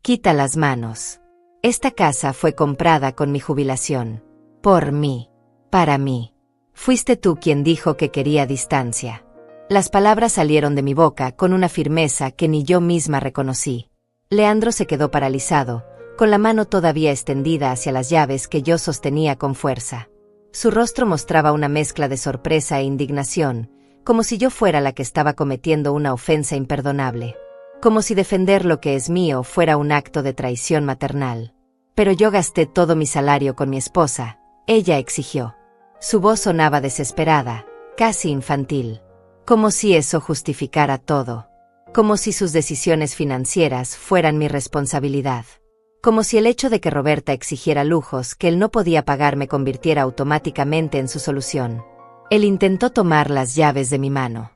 Quita las manos. Esta casa fue comprada con mi jubilación. Por mí. Para mí. Fuiste tú quien dijo que quería distancia. Las palabras salieron de mi boca con una firmeza que ni yo misma reconocí. Leandro se quedó paralizado, con la mano todavía extendida hacia las llaves que yo sostenía con fuerza. Su rostro mostraba una mezcla de sorpresa e indignación, como si yo fuera la que estaba cometiendo una ofensa imperdonable. Como si defender lo que es mío fuera un acto de traición maternal. Pero yo gasté todo mi salario con mi esposa, ella exigió. Su voz sonaba desesperada, casi infantil. Como si eso justificara todo. Como si sus decisiones financieras fueran mi responsabilidad. Como si el hecho de que Roberta exigiera lujos que él no podía pagar me convirtiera automáticamente en su solución. Él intentó tomar las llaves de mi mano.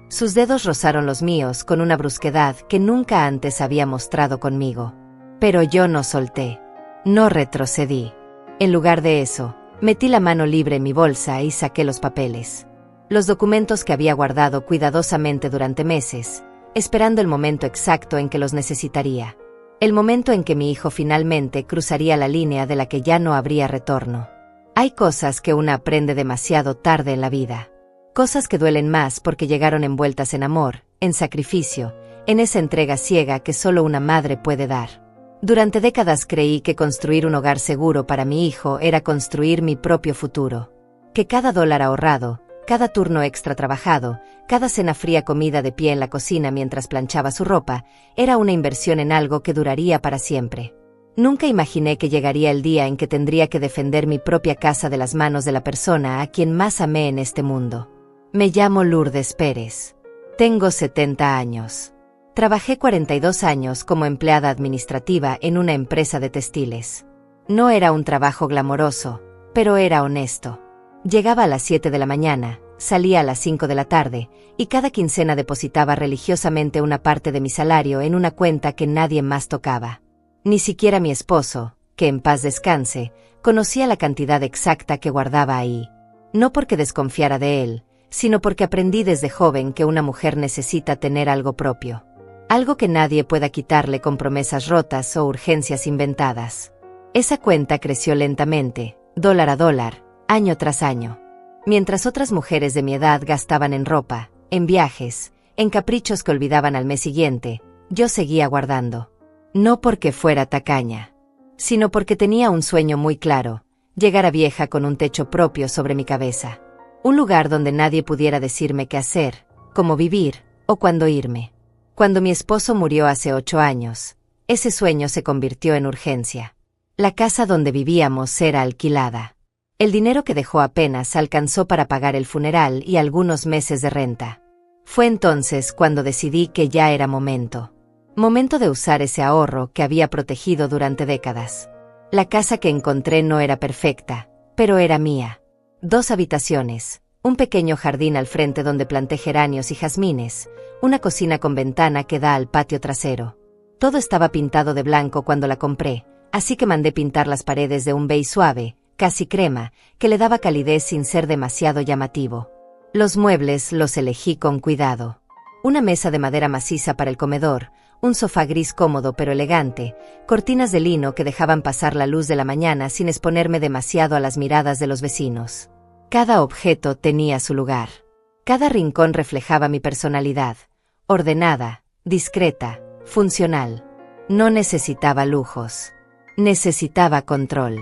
Sus dedos rozaron los míos con una brusquedad que nunca antes había mostrado conmigo. Pero yo no solté. No retrocedí. En lugar de eso, metí la mano libre en mi bolsa y saqué los papeles. Los documentos que había guardado cuidadosamente durante meses, esperando el momento exacto en que los necesitaría. El momento en que mi hijo finalmente cruzaría la línea de la que ya no habría retorno. Hay cosas que una aprende demasiado tarde en la vida. Cosas que duelen más porque llegaron envueltas en amor, en sacrificio, en esa entrega ciega que solo una madre puede dar. Durante décadas creí que construir un hogar seguro para mi hijo era construir mi propio futuro. Que cada dólar ahorrado, cada turno extra trabajado, cada cena fría comida de pie en la cocina mientras planchaba su ropa, era una inversión en algo que duraría para siempre. Nunca imaginé que llegaría el día en que tendría que defender mi propia casa de las manos de la persona a quien más amé en este mundo. Me llamo Lourdes Pérez. Tengo 70 años. Trabajé 42 años como empleada administrativa en una empresa de textiles. No era un trabajo glamoroso, pero era honesto. Llegaba a las 7 de la mañana, salía a las 5 de la tarde, y cada quincena depositaba religiosamente una parte de mi salario en una cuenta que nadie más tocaba. Ni siquiera mi esposo, que en paz descanse, conocía la cantidad exacta que guardaba ahí. No porque desconfiara de él, sino porque aprendí desde joven que una mujer necesita tener algo propio. Algo que nadie pueda quitarle con promesas rotas o urgencias inventadas. Esa cuenta creció lentamente, dólar a dólar, año tras año. Mientras otras mujeres de mi edad gastaban en ropa, en viajes, en caprichos que olvidaban al mes siguiente, yo seguía guardando. No porque fuera tacaña, sino porque tenía un sueño muy claro, llegar a vieja con un techo propio sobre mi cabeza. Un lugar donde nadie pudiera decirme qué hacer, cómo vivir, o cuándo irme. Cuando mi esposo murió hace 8 años, ese sueño se convirtió en urgencia. La casa donde vivíamos era alquilada. El dinero que dejó apenas alcanzó para pagar el funeral y algunos meses de renta. Fue entonces cuando decidí que ya era momento. Momento de usar ese ahorro que había protegido durante décadas. La casa que encontré no era perfecta, pero era mía. 2 habitaciones, un pequeño jardín al frente donde planté geranios y jazmines, una cocina con ventana que da al patio trasero. Todo estaba pintado de blanco cuando la compré, así que mandé pintar las paredes de un beige suave, casi crema, que le daba calidez sin ser demasiado llamativo. Los muebles los elegí con cuidado. Una mesa de madera maciza para el comedor, un sofá gris cómodo pero elegante, cortinas de lino que dejaban pasar la luz de la mañana sin exponerme demasiado a las miradas de los vecinos. Cada objeto tenía su lugar. Cada rincón reflejaba mi personalidad, ordenada, discreta, funcional. No necesitaba lujos. Necesitaba control.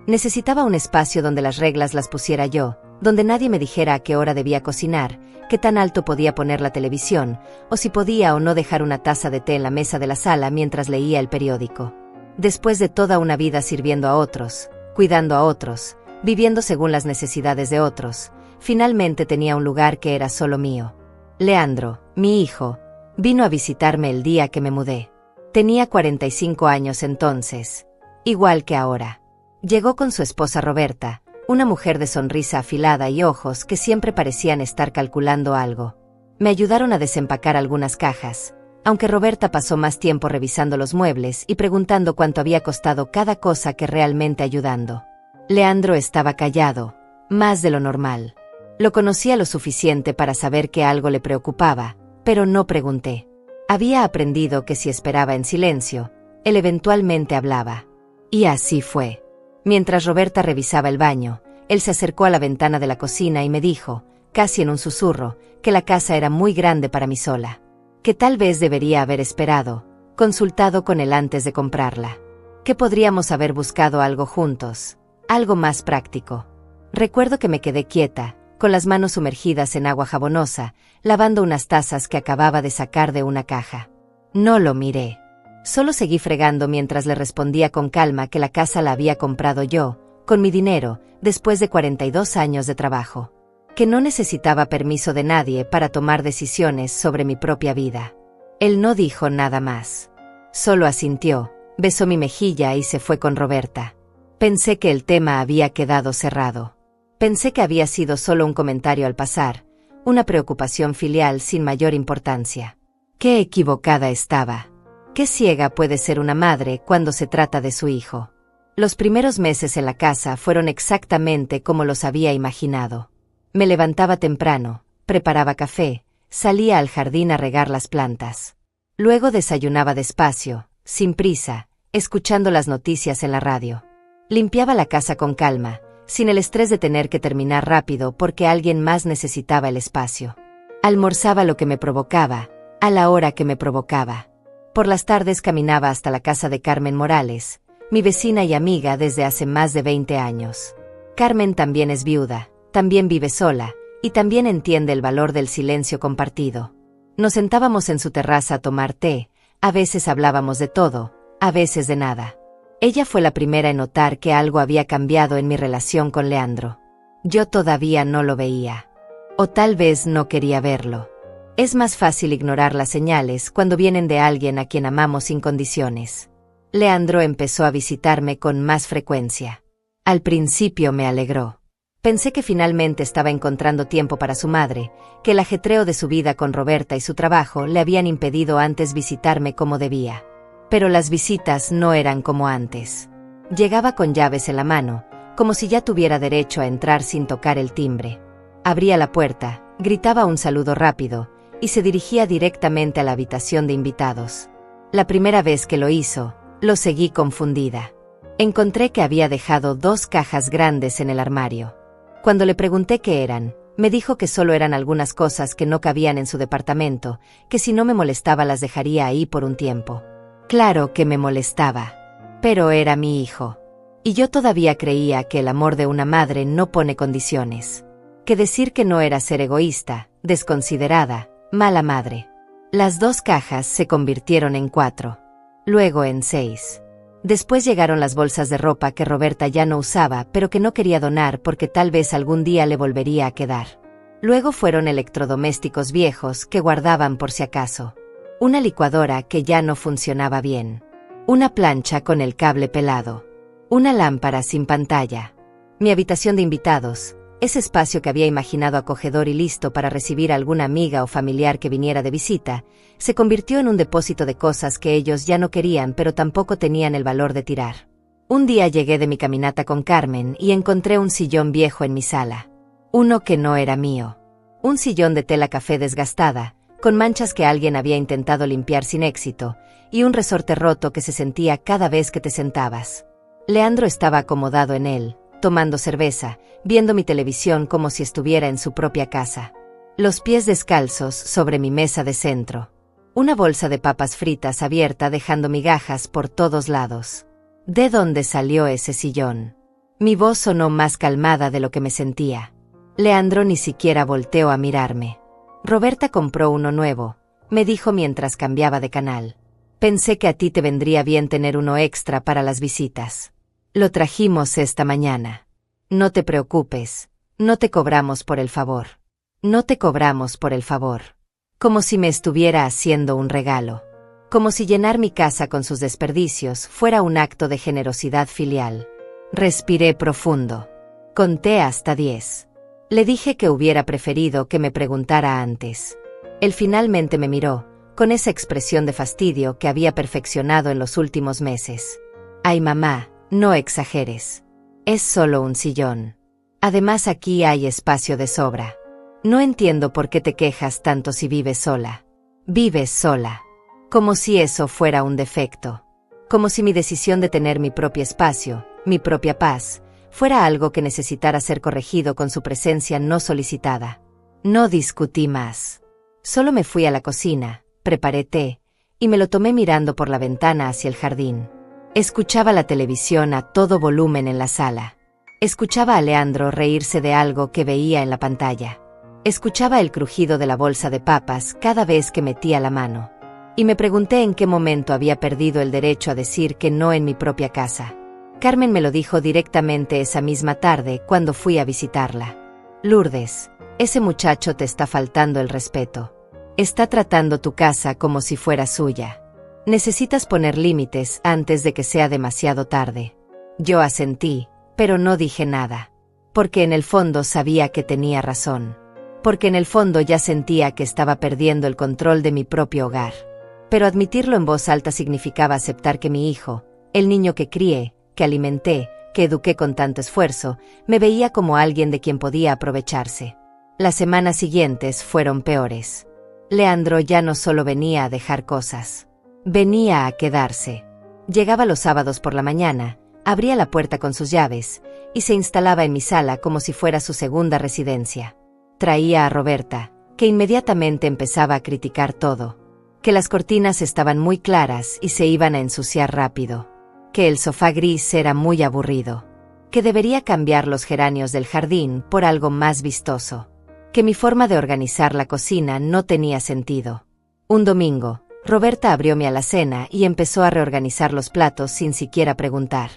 Necesitaba un espacio donde las reglas las pusiera yo, donde nadie me dijera a qué hora debía cocinar, qué tan alto podía poner la televisión, o si podía o no dejar una taza de té en la mesa de la sala mientras leía el periódico. Después de toda una vida sirviendo a otros, cuidando a otros, viviendo según las necesidades de otros, finalmente tenía un lugar que era solo mío. Leandro, mi hijo, vino a visitarme el día que me mudé. Tenía 45 años entonces, igual que ahora. Llegó con su esposa Roberta, una mujer de sonrisa afilada y ojos que siempre parecían estar calculando algo. Me ayudaron a desempacar algunas cajas, aunque Roberta pasó más tiempo revisando los muebles y preguntando cuánto había costado cada cosa que realmente ayudando. Leandro estaba callado, más de lo normal. Lo conocía lo suficiente para saber que algo le preocupaba, pero no pregunté. Había aprendido que si esperaba en silencio, él eventualmente hablaba. Y así fue. Mientras Roberta revisaba el baño, él se acercó a la ventana de la cocina y me dijo, casi en un susurro, que la casa era muy grande para mí sola. Que tal vez debería haber esperado, consultado con él antes de comprarla. Que podríamos haber buscado algo juntos, algo más práctico. Recuerdo que me quedé quieta, con las manos sumergidas en agua jabonosa, lavando unas tazas que acababa de sacar de una caja. No lo miré. Solo seguí fregando mientras le respondía con calma que la casa la había comprado yo, con mi dinero, después de 42 años de trabajo. Que no necesitaba permiso de nadie para tomar decisiones sobre mi propia vida. Él no dijo nada más. Solo asintió, besó mi mejilla y se fue con Roberta. Pensé que el tema había quedado cerrado. Pensé que había sido solo un comentario al pasar, una preocupación filial sin mayor importancia. Qué equivocada estaba. Qué ciega puede ser una madre cuando se trata de su hijo. Los primeros meses en la casa fueron exactamente como los había imaginado. Me levantaba temprano, preparaba café, salía al jardín a regar las plantas. Luego desayunaba despacio, sin prisa, escuchando las noticias en la radio. Limpiaba la casa con calma, sin el estrés de tener que terminar rápido porque alguien más necesitaba el espacio. Almorzaba lo que me provocaba, a la hora que me provocaba. Por las tardes caminaba hasta la casa de Carmen Morales, mi vecina y amiga desde hace más de 20 años. Carmen también es viuda, también vive sola, y también entiende el valor del silencio compartido. Nos sentábamos en su terraza a tomar té, a veces hablábamos de todo, a veces de nada. Ella fue la primera en notar que algo había cambiado en mi relación con Leandro. Yo todavía no lo veía. O tal vez no quería verlo. Es más fácil ignorar las señales cuando vienen de alguien a quien amamos sin condiciones. Leandro empezó a visitarme con más frecuencia. Al principio me alegró. Pensé que finalmente estaba encontrando tiempo para su madre, que el ajetreo de su vida con Roberta y su trabajo le habían impedido antes visitarme como debía. Pero las visitas no eran como antes. Llegaba con llaves en la mano, como si ya tuviera derecho a entrar sin tocar el timbre. Abría la puerta, gritaba un saludo rápido, y se dirigía directamente a la habitación de invitados. La primera vez que lo hizo, lo seguí confundida. Encontré que había dejado 2 cajas grandes en el armario. Cuando le pregunté qué eran, me dijo que solo eran algunas cosas que no cabían en su departamento, que si no me molestaba las dejaría ahí por un tiempo. Claro que me molestaba. Pero era mi hijo. Y yo todavía creía que el amor de una madre no pone condiciones. Que decir que no era ser egoísta, desconsiderada, mala madre. Las 2 cajas se convirtieron en 4. Luego en 6. Después llegaron las bolsas de ropa que Roberta ya no usaba, pero que no quería donar porque tal vez algún día le volvería a quedar. Luego fueron electrodomésticos viejos que guardaban por si acaso. Una licuadora que ya no funcionaba bien. Una plancha con el cable pelado. Una lámpara sin pantalla. Mi habitación de invitados, ese espacio que había imaginado acogedor y listo para recibir a alguna amiga o familiar que viniera de visita, se convirtió en un depósito de cosas que ellos ya no querían pero tampoco tenían el valor de tirar. Un día llegué de mi caminata con Carmen y encontré un sillón viejo en mi sala. Uno que no era mío. Un sillón de tela café desgastada, con manchas que alguien había intentado limpiar sin éxito, y un resorte roto que se sentía cada vez que te sentabas. Leandro estaba acomodado en él, tomando cerveza, viendo mi televisión como si estuviera en su propia casa. Los pies descalzos sobre mi mesa de centro. Una bolsa de papas fritas abierta dejando migajas por todos lados. ¿De dónde salió ese sillón? Mi voz sonó más calmada de lo que me sentía. Leandro ni siquiera volteó a mirarme. Roberta compró uno nuevo, me dijo mientras cambiaba de canal. Pensé que a ti te vendría bien tener uno extra para las visitas. Lo trajimos esta mañana. No te preocupes, no te cobramos por el favor. No te cobramos por el favor. Como si me estuviera haciendo un regalo. Como si llenar mi casa con sus desperdicios fuera un acto de generosidad filial. Respiré profundo. Conté hasta 10. Le dije que hubiera preferido que me preguntara antes. Él finalmente me miró, con esa expresión de fastidio que había perfeccionado en los últimos meses. Ay, mamá, no exageres. Es solo un sillón. Además aquí hay espacio de sobra. No entiendo por qué te quejas tanto si vives sola. Vives sola. Como si eso fuera un defecto. como si mi decisión de tener mi propio espacio, mi propia paz, fuera algo que necesitara ser corregido con su presencia no solicitada. No discutí más. Solo me fui a la cocina, preparé té, y me lo tomé mirando por la ventana hacia el jardín. Escuchaba la televisión a todo volumen en la sala. Escuchaba a Leandro reírse de algo que veía en la pantalla. Escuchaba el crujido de la bolsa de papas cada vez que metía la mano. Y me pregunté en qué momento había perdido el derecho a decir que no en mi propia casa. Carmen me lo dijo directamente esa misma tarde cuando fui a visitarla. Lourdes, ese muchacho te está faltando el respeto. Está tratando tu casa como si fuera suya. Necesitas poner límites antes de que sea demasiado tarde. Yo asentí, pero no dije nada. Porque en el fondo sabía que tenía razón. Porque en el fondo ya sentía que estaba perdiendo el control de mi propio hogar. Pero admitirlo en voz alta significaba aceptar que mi hijo, el niño que crié, que alimenté, que eduqué con tanto esfuerzo, me veía como alguien de quien podía aprovecharse. Las semanas siguientes fueron peores. Leandro ya no solo venía a dejar cosas. Venía a quedarse. Llegaba los sábados por la mañana, abría la puerta con sus llaves, y se instalaba en mi sala como si fuera su segunda residencia. Traía a Roberta, que inmediatamente empezaba a criticar todo. Que las cortinas estaban muy claras y se iban a ensuciar rápido. Que el sofá gris era muy aburrido. Que debería cambiar los geranios del jardín por algo más vistoso. Que mi forma de organizar la cocina no tenía sentido. Un domingo, Roberta abrió mi alacena y empezó a reorganizar los platos sin siquiera preguntar.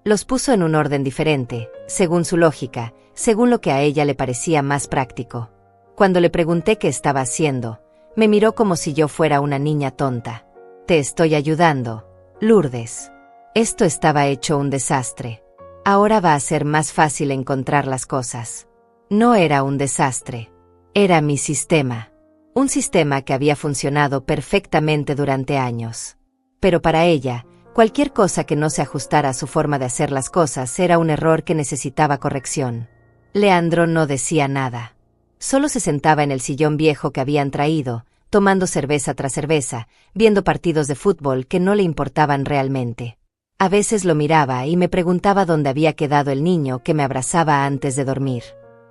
Los puso en un orden diferente, según su lógica, según lo que a ella le parecía más práctico. Cuando le pregunté qué estaba haciendo, me miró como si yo fuera una niña tonta. Te estoy ayudando, Lourdes. Esto estaba hecho un desastre. Ahora va a ser más fácil encontrar las cosas. No era un desastre. Era mi sistema. Un sistema que había funcionado perfectamente durante años. Pero para ella, cualquier cosa que no se ajustara a su forma de hacer las cosas era un error que necesitaba corrección. Leandro no decía nada. Solo se sentaba en el sillón viejo que habían traído, tomando cerveza tras cerveza, viendo partidos de fútbol que no le importaban realmente. A veces lo miraba y me preguntaba dónde había quedado el niño que me abrazaba antes de dormir.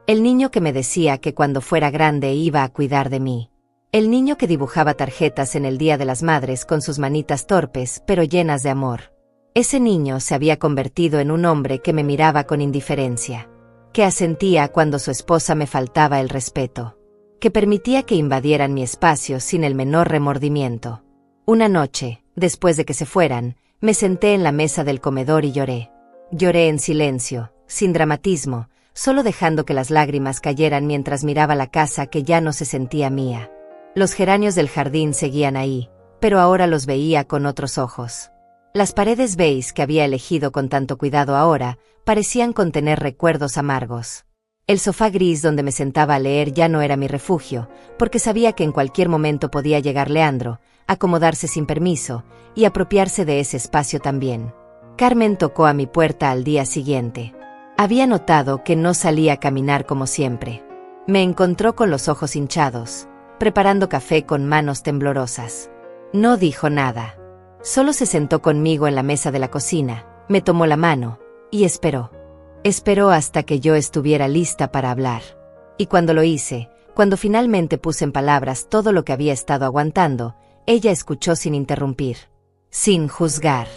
El niño que me decía que cuando fuera grande iba a cuidar de mí. El niño que dibujaba tarjetas en el Día de las Madres con sus manitas torpes pero llenas de amor. Ese niño se había convertido en un hombre que me miraba con indiferencia. Que asentía cuando su esposa me faltaba el respeto. Que permitía que invadieran mi espacio sin el menor remordimiento. Una noche, después de que se fueran, me senté en la mesa del comedor y lloré. Lloré en silencio, sin dramatismo, solo dejando que las lágrimas cayeran mientras miraba la casa que ya no se sentía mía. Los geranios del jardín seguían ahí, pero ahora los veía con otros ojos. Las paredes beige que había elegido con tanto cuidado ahora, parecían contener recuerdos amargos. El sofá gris donde me sentaba a leer ya no era mi refugio, porque sabía que en cualquier momento podía llegar Leandro, acomodarse sin permiso, y apropiarse de ese espacio también. Carmen tocó a mi puerta al día siguiente. Había notado que no salía a caminar como siempre. Me encontró con los ojos hinchados, preparando café con manos temblorosas. No dijo nada. Solo se sentó conmigo en la mesa de la cocina, me tomó la mano, y esperó. Esperó hasta que yo estuviera lista para hablar. Y cuando lo hice, cuando finalmente puse en palabras todo lo que había estado aguantando, ella escuchó sin interrumpir. Sin juzgar.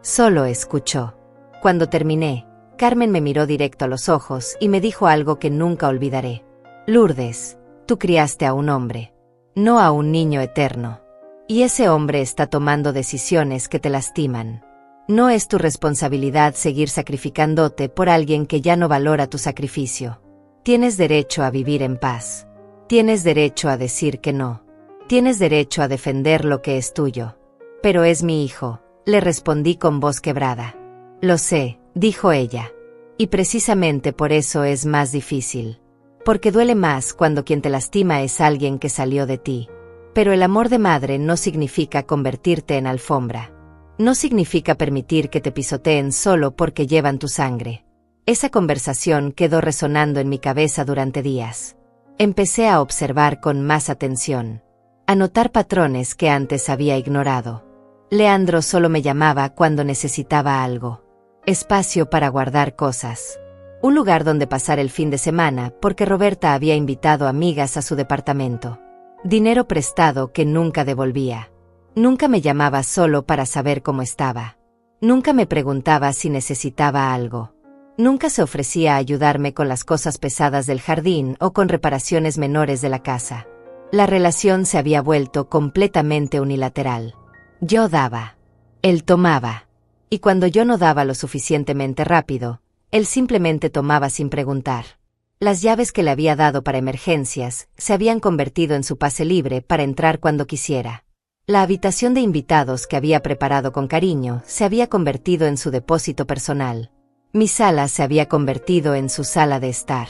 Solo escuchó. Cuando terminé, Carmen me miró directo a los ojos y me dijo algo que nunca olvidaré. Lourdes, tú criaste a un hombre, no a un niño eterno. Y ese hombre está tomando decisiones que te lastiman. No es tu responsabilidad seguir sacrificándote por alguien que ya no valora tu sacrificio. Tienes derecho a vivir en paz. Tienes derecho a decir que no. Tienes derecho a defender lo que es tuyo. Pero es mi hijo, le respondí con voz quebrada. Lo sé, dijo ella. Y precisamente por eso es más difícil. Porque duele más cuando quien te lastima es alguien que salió de ti. Pero el amor de madre no significa convertirte en alfombra. No significa permitir que te pisoteen solo porque llevan tu sangre. Esa conversación quedó resonando en mi cabeza durante días. Empecé a observar con más atención. A notar patrones que antes había ignorado. Leandro solo me llamaba cuando necesitaba algo. Espacio para guardar cosas. Un lugar donde pasar el fin de semana porque Roberta había invitado amigas a su departamento. Dinero prestado que nunca devolvía. Nunca me llamaba solo para saber cómo estaba. Nunca me preguntaba si necesitaba algo. Nunca se ofrecía a ayudarme con las cosas pesadas del jardín o con reparaciones menores de la casa. La relación se había vuelto completamente unilateral. Yo daba. Él tomaba. Y cuando yo no daba lo suficientemente rápido, él simplemente tomaba sin preguntar. Las llaves que le había dado para emergencias se habían convertido en su pase libre para entrar cuando quisiera. La habitación de invitados que había preparado con cariño se había convertido en su depósito personal. Mi sala se había convertido en su sala de estar.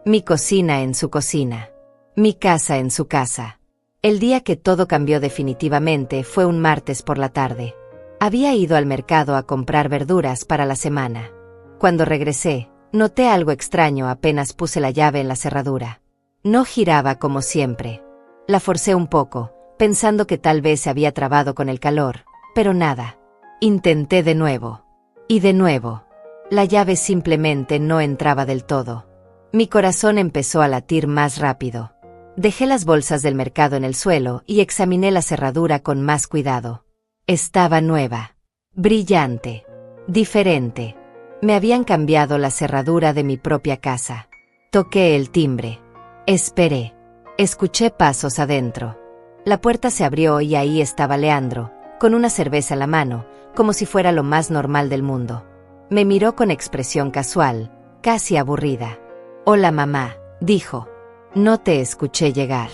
Mi cocina en su cocina. Mi casa en su casa. El día que todo cambió definitivamente fue un martes por la tarde. Había ido al mercado a comprar verduras para la semana. Cuando regresé, noté algo extraño apenas puse la llave en la cerradura. No giraba como siempre. La forcé un poco, pensando que tal vez se había trabado con el calor, pero nada. Intenté de nuevo. Y de nuevo. La llave simplemente no entraba del todo. Mi corazón empezó a latir más rápido. Dejé las bolsas del mercado en el suelo y examiné la cerradura con más cuidado. Estaba nueva. Brillante. Diferente. Me habían cambiado la cerradura de mi propia casa. Toqué el timbre. Esperé. Escuché pasos adentro. La puerta se abrió y ahí estaba Leandro, con una cerveza en la mano, como si fuera lo más normal del mundo. Me miró con expresión casual, casi aburrida. «Hola, mamá», dijo. No te escuché llegar.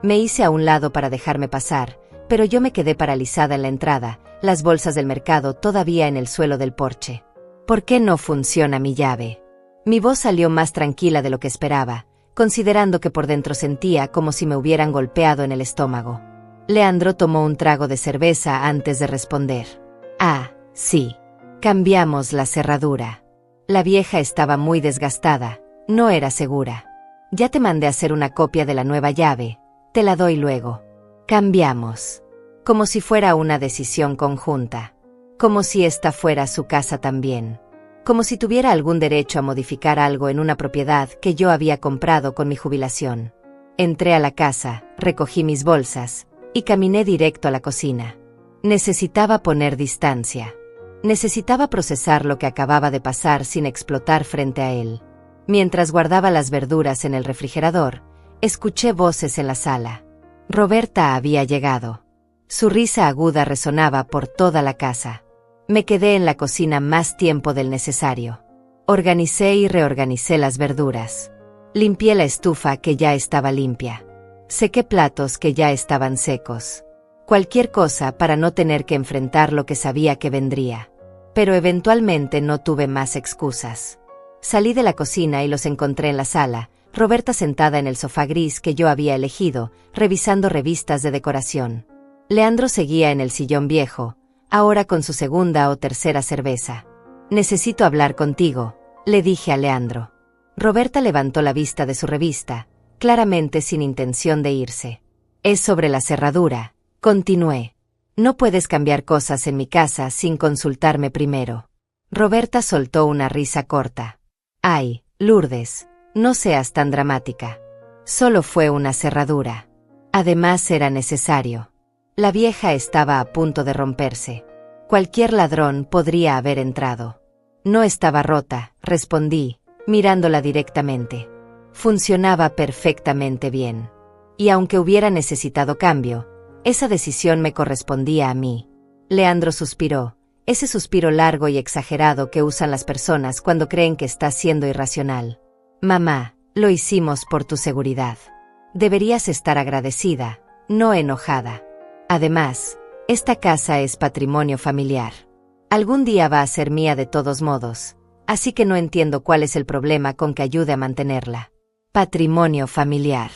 Me hice a un lado para dejarme pasar, pero yo me quedé paralizada en la entrada, las bolsas del mercado todavía en el suelo del porche. ¿Por qué no funciona mi llave? Mi voz salió más tranquila de lo que esperaba, considerando que por dentro sentía como si me hubieran golpeado en el estómago. Leandro tomó un trago de cerveza antes de responder. «Ah, sí. Cambiamos la cerradura. La vieja estaba muy desgastada, no era segura. Ya te mandé a hacer una copia de la nueva llave, te la doy luego. Cambiamos». Como si fuera una decisión conjunta. Como si esta fuera su casa también. Como si tuviera algún derecho a modificar algo en una propiedad que yo había comprado con mi jubilación. Entré a la casa, recogí mis bolsas, y caminé directo a la cocina. Necesitaba poner distancia. Necesitaba procesar lo que acababa de pasar sin explotar frente a él. Mientras guardaba las verduras en el refrigerador, escuché voces en la sala. Roberta había llegado. Su risa aguda resonaba por toda la casa. Me quedé en la cocina más tiempo del necesario. Organicé y reorganicé las verduras. Limpié la estufa que ya estaba limpia. Sequé platos que ya estaban secos. Cualquier cosa para no tener que enfrentar lo que sabía que vendría. Pero eventualmente no tuve más excusas. Salí de la cocina y los encontré en la sala, Roberta sentada en el sofá gris que yo había elegido, revisando revistas de decoración. Leandro seguía en el sillón viejo, ahora con su segunda o tercera cerveza. «Necesito hablar contigo», le dije a Leandro. Roberta levantó la vista de su revista, claramente sin intención de irse. «Es sobre la cerradura», continué. «No puedes cambiar cosas en mi casa sin consultarme primero». Roberta soltó una risa corta. «Ay, Lourdes, no seas tan dramática. Solo fue una cerradura. Además era necesario. La vieja estaba a punto de romperse. Cualquier ladrón podría haber entrado». «No estaba rota», respondí, mirándola directamente. Funcionaba perfectamente bien. Y aunque hubiera necesitado cambio, esa decisión me correspondía a mí. Leandro suspiró, ese suspiro largo y exagerado que usan las personas cuando creen que está siendo irracional. «Mamá, lo hicimos por tu seguridad. Deberías estar agradecida, no enojada. Además, esta casa es patrimonio familiar. Algún día va a ser mía de todos modos, así que no entiendo cuál es el problema con que ayude a mantenerla. Patrimonio familiar.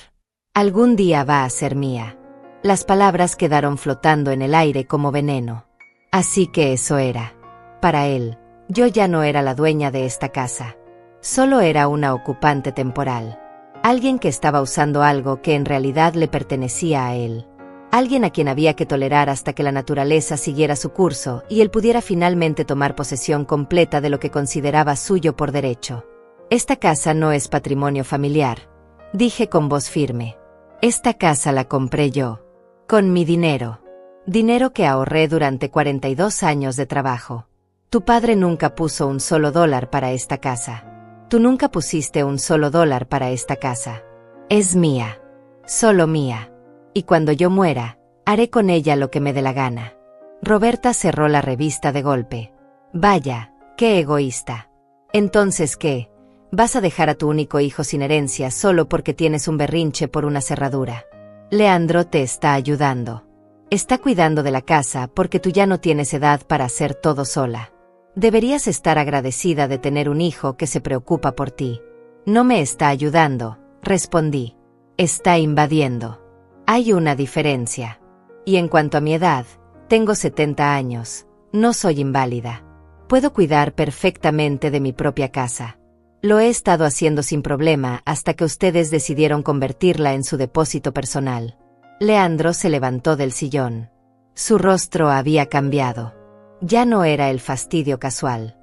Algún día va a ser mía». Las palabras quedaron flotando en el aire como veneno. Así que eso era. Para él, yo ya no era la dueña de esta casa. Solo era una ocupante temporal. Alguien que estaba usando algo que en realidad le pertenecía a él. Alguien a quien había que tolerar hasta que la naturaleza siguiera su curso y él pudiera finalmente tomar posesión completa de lo que consideraba suyo por derecho. Esta casa no es patrimonio familiar, dije con voz firme. Esta casa la compré yo. Con mi dinero. Dinero que ahorré durante 42 años de trabajo. Tu padre nunca puso un solo dólar para esta casa. Tú nunca pusiste un solo dólar para esta casa. Es mía. Solo mía. Y cuando yo muera, haré con ella lo que me dé la gana. Roberta cerró la revista de golpe. Vaya, qué egoísta. Entonces, ¿qué? ¿Vas a dejar a tu único hijo sin herencia solo porque tienes un berrinche por una cerradura? Leandro te está ayudando. Está cuidando de la casa porque tú ya no tienes edad para hacer todo sola. Deberías estar agradecida de tener un hijo que se preocupa por ti. No me está ayudando, respondí. Está invadiendo. Hay una diferencia. Y en cuanto a mi edad, tengo 70 años, no soy inválida. Puedo cuidar perfectamente de mi propia casa. Lo he estado haciendo sin problema hasta que ustedes decidieron convertirla en su depósito personal. Leandro se levantó del sillón. Su rostro había cambiado. Ya no era el fastidio casual.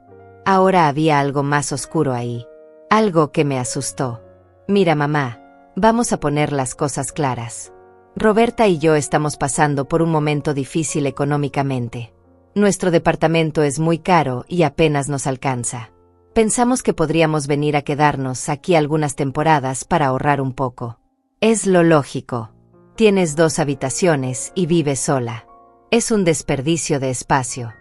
Ahora había algo más oscuro ahí. Algo que me asustó. Mira, mamá, vamos a poner las cosas claras. Roberta y yo estamos pasando por un momento difícil económicamente. Nuestro departamento es muy caro y apenas nos alcanza. Pensamos que podríamos venir a quedarnos aquí algunas temporadas para ahorrar un poco. Es lo lógico. Tienes 2 habitaciones y vives sola. Es un desperdicio de espacio.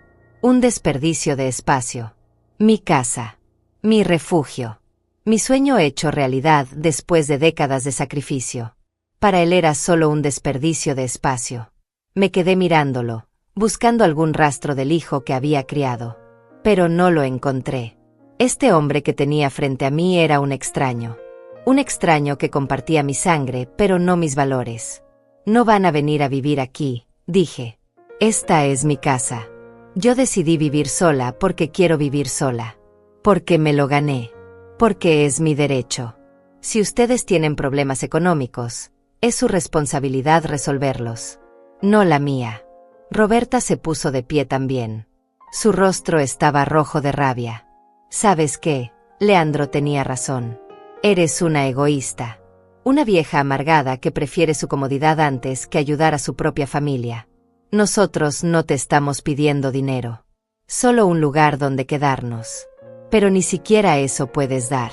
Un desperdicio de espacio. Mi casa. Mi refugio. Mi sueño hecho realidad después de décadas de sacrificio. Para él era solo un desperdicio de espacio. Me quedé mirándolo, buscando algún rastro del hijo que había criado. Pero no lo encontré. Este hombre que tenía frente a mí era un extraño. Un extraño que compartía mi sangre, pero no mis valores. No van a venir a vivir aquí, dije. Esta es mi casa. Yo decidí vivir sola porque quiero vivir sola. Porque me lo gané. Porque es mi derecho. Si ustedes tienen problemas económicos, es su responsabilidad resolverlos. No la mía. Roberta se puso de pie también. Su rostro estaba rojo de rabia. ¿Sabes qué? Leandro tenía razón. Eres una egoísta. Una vieja amargada que prefiere su comodidad antes que ayudar a su propia familia. Nosotros no te estamos pidiendo dinero. Solo un lugar donde quedarnos. Pero ni siquiera eso puedes dar.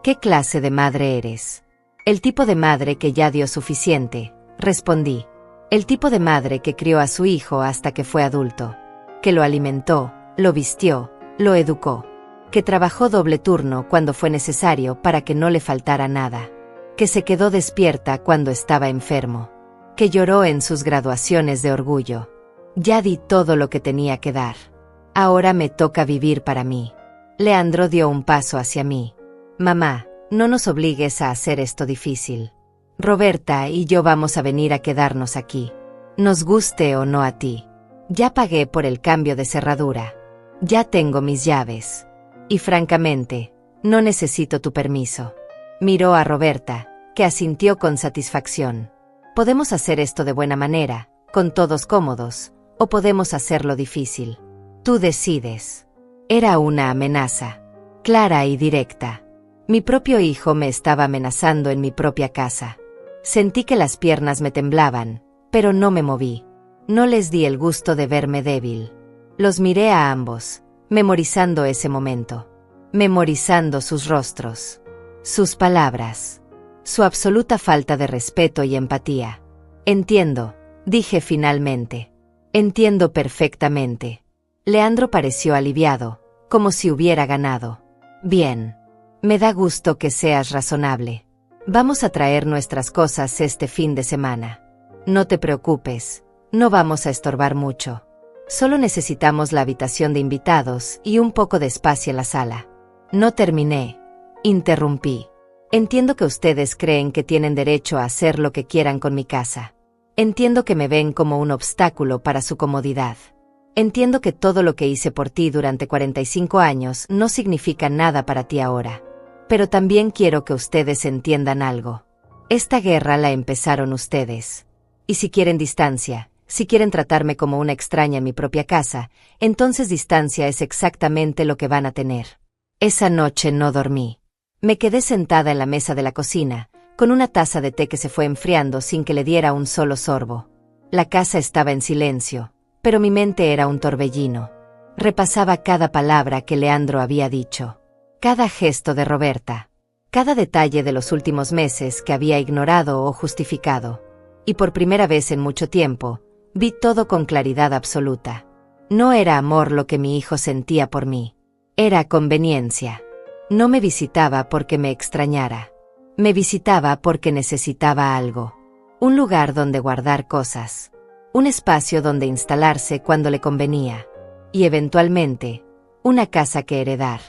¿Qué clase de madre eres? El tipo de madre que ya dio suficiente, respondí. El tipo de madre que crió a su hijo hasta que fue adulto. Que lo alimentó, lo vistió, lo educó. Que trabajó doble turno cuando fue necesario para que no le faltara nada. Que se quedó despierta cuando estaba enfermo. Que lloró en sus graduaciones de orgullo. Ya di todo lo que tenía que dar. Ahora me toca vivir para mí. Leandro dio un paso hacia mí. Mamá, no nos obligues a hacer esto difícil. Roberta y yo vamos a venir a quedarnos aquí. Nos guste o no a ti. Ya pagué por el cambio de cerradura. Ya tengo mis llaves. Y francamente, no necesito tu permiso. Miró a Roberta, que asintió con satisfacción. Podemos hacer esto de buena manera, con todos cómodos, o podemos hacerlo difícil. Tú decides. Era una amenaza. Clara y directa. Mi propio hijo me estaba amenazando en mi propia casa. Sentí que las piernas me temblaban, pero no me moví. No les di el gusto de verme débil. Los miré a ambos, memorizando ese momento. Memorizando sus rostros. Sus palabras. Su absoluta falta de respeto y empatía. Entiendo, dije finalmente. Entiendo perfectamente. Leandro pareció aliviado, como si hubiera ganado. Bien. Me da gusto que seas razonable. Vamos a traer nuestras cosas este fin de semana. No te preocupes, no vamos a estorbar mucho. Solo necesitamos la habitación de invitados y un poco de espacio en la sala. No terminé. Interrumpí. Entiendo que ustedes creen que tienen derecho a hacer lo que quieran con mi casa. Entiendo que me ven como un obstáculo para su comodidad. Entiendo que todo lo que hice por ti durante 45 años no significa nada para ti ahora. Pero también quiero que ustedes entiendan algo. Esta guerra la empezaron ustedes. Y si quieren distancia, si quieren tratarme como una extraña en mi propia casa, entonces distancia es exactamente lo que van a tener. Esa noche no dormí. Me quedé sentada en la mesa de la cocina, con una taza de té que se fue enfriando sin que le diera un solo sorbo. La casa estaba en silencio, pero mi mente era un torbellino. Repasaba cada palabra que Leandro había dicho, cada gesto de Roberta, cada detalle de los últimos meses que había ignorado o justificado. Y por primera vez en mucho tiempo, vi todo con claridad absoluta. No era amor lo que mi hijo sentía por mí. Era conveniencia. No me visitaba porque me extrañara. Me visitaba porque necesitaba algo. Un lugar donde guardar cosas. Un espacio donde instalarse cuando le convenía. Y eventualmente, una casa que heredar.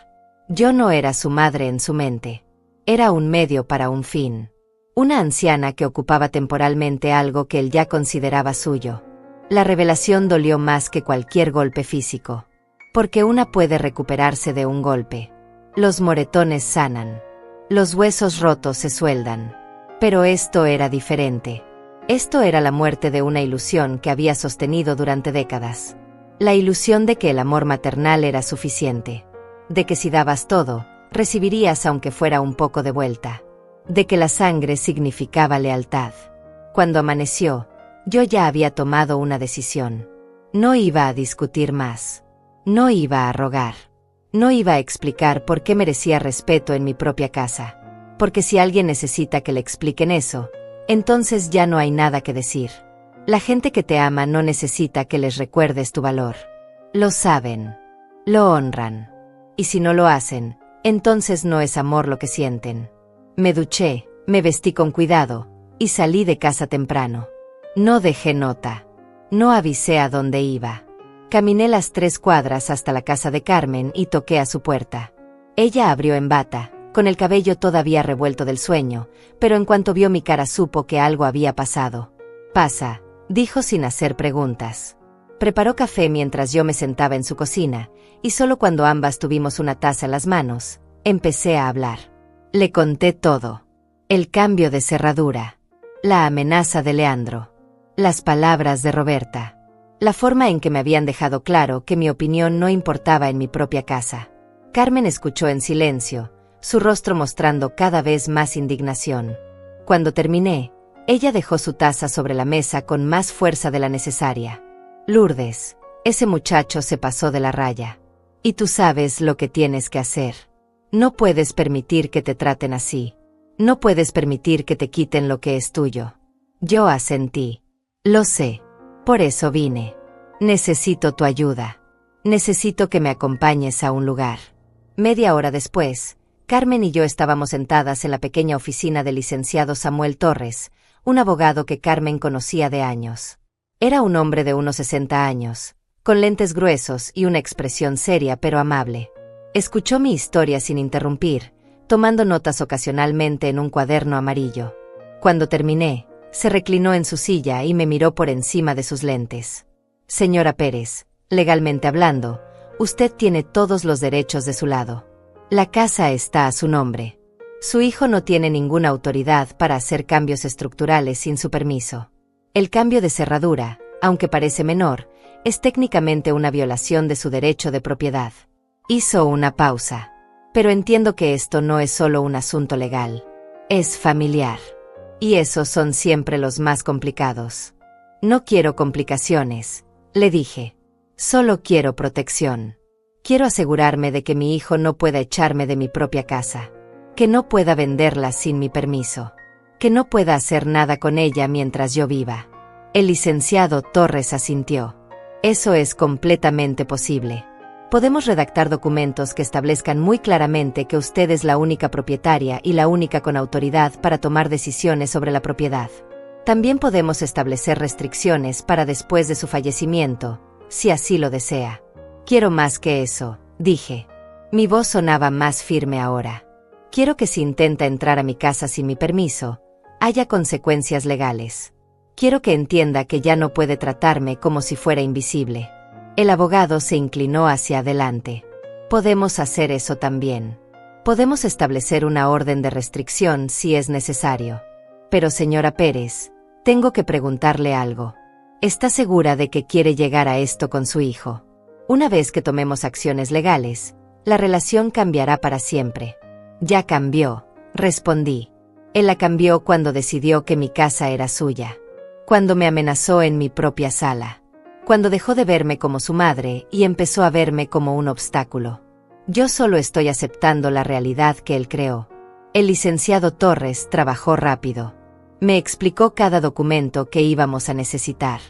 Yo no era su madre en su mente. Era un medio para un fin. Una anciana que ocupaba temporalmente algo que él ya consideraba suyo. La revelación dolió más que cualquier golpe físico. Porque una puede recuperarse de un golpe. Los moretones sanan. Los huesos rotos se sueldan. Pero esto era diferente. Esto era la muerte de una ilusión que había sostenido durante décadas. La ilusión de que el amor maternal era suficiente. De que si dabas todo, recibirías aunque fuera un poco de vuelta. De que la sangre significaba lealtad. Cuando amaneció, yo ya había tomado una decisión. No iba a discutir más. No iba a rogar. No iba a explicar por qué merecía respeto en mi propia casa. Porque si alguien necesita que le expliquen eso, entonces ya no hay nada que decir. La gente que te ama no necesita que les recuerdes tu valor. Lo saben. Lo honran. Y si no lo hacen, entonces no es amor lo que sienten. Me duché, me vestí con cuidado, y salí de casa temprano. No dejé nota. No avisé a dónde iba. Caminé las 3 cuadras hasta la casa de Carmen y toqué a su puerta. Ella abrió en bata, con el cabello todavía revuelto del sueño, pero en cuanto vio mi cara supo que algo había pasado. «Pasa», dijo sin hacer preguntas. Preparó café mientras yo me sentaba en su cocina, y solo cuando ambas tuvimos una taza en las manos, empecé a hablar. Le conté todo. El cambio de cerradura. La amenaza de Leandro. Las palabras de Roberta. La forma en que me habían dejado claro que mi opinión no importaba en mi propia casa. Carmen escuchó en silencio, su rostro mostrando cada vez más indignación. Cuando terminé, ella dejó su taza sobre la mesa con más fuerza de la necesaria. «Lourdes, ese muchacho se pasó de la raya. Y tú sabes lo que tienes que hacer. No puedes permitir que te traten así. No puedes permitir que te quiten lo que es tuyo». Yo asentí. «Lo sé. Por eso vine. Necesito tu ayuda. Necesito que me acompañes a un lugar». Media hora después, Carmen y yo estábamos sentadas en la pequeña oficina del licenciado Samuel Torres, un abogado que Carmen conocía de años. Era un hombre de unos 60 años, con lentes gruesos y una expresión seria pero amable. Escuchó mi historia sin interrumpir, tomando notas ocasionalmente en un cuaderno amarillo. Cuando terminé, se reclinó en su silla y me miró por encima de sus lentes. «Señora Pérez, legalmente hablando, usted tiene todos los derechos de su lado. La casa está a su nombre. Su hijo no tiene ninguna autoridad para hacer cambios estructurales sin su permiso. El cambio de cerradura, aunque parece menor, es técnicamente una violación de su derecho de propiedad». Hizo una pausa. «Pero entiendo que esto no es solo un asunto legal. Es familiar. Y esos son siempre los más complicados. No quiero complicaciones», le dije. «Solo quiero protección. Quiero asegurarme de que mi hijo no pueda echarme de mi propia casa. Que no pueda venderla sin mi permiso. Que no pueda hacer nada con ella mientras yo viva». El licenciado Torres asintió. «Eso es completamente posible. Podemos redactar documentos que establezcan muy claramente que usted es la única propietaria y la única con autoridad para tomar decisiones sobre la propiedad. También podemos establecer restricciones para después de su fallecimiento, si así lo desea». «Quiero más que eso», dije. Mi voz sonaba más firme ahora. «Quiero que si intenta entrar a mi casa sin mi permiso, haya consecuencias legales. Quiero que entienda que ya no puede tratarme como si fuera invisible». El abogado se inclinó hacia adelante. «Podemos hacer eso también. Podemos establecer una orden de restricción si es necesario. Pero señora Pérez, Tengo que preguntarle algo. ¿Está segura de que quiere llegar a esto con su hijo? Una vez que tomemos acciones legales, la relación cambiará para siempre. Ya cambió, respondí. Él la cambió cuando decidió que mi casa era suya. Cuando me amenazó en mi propia sala. Cuando dejó de verme como su madre y empezó a verme como un obstáculo. Yo solo estoy aceptando la realidad que él creó. El licenciado Torres trabajó rápido. Me explicó cada documento que íbamos a necesitar.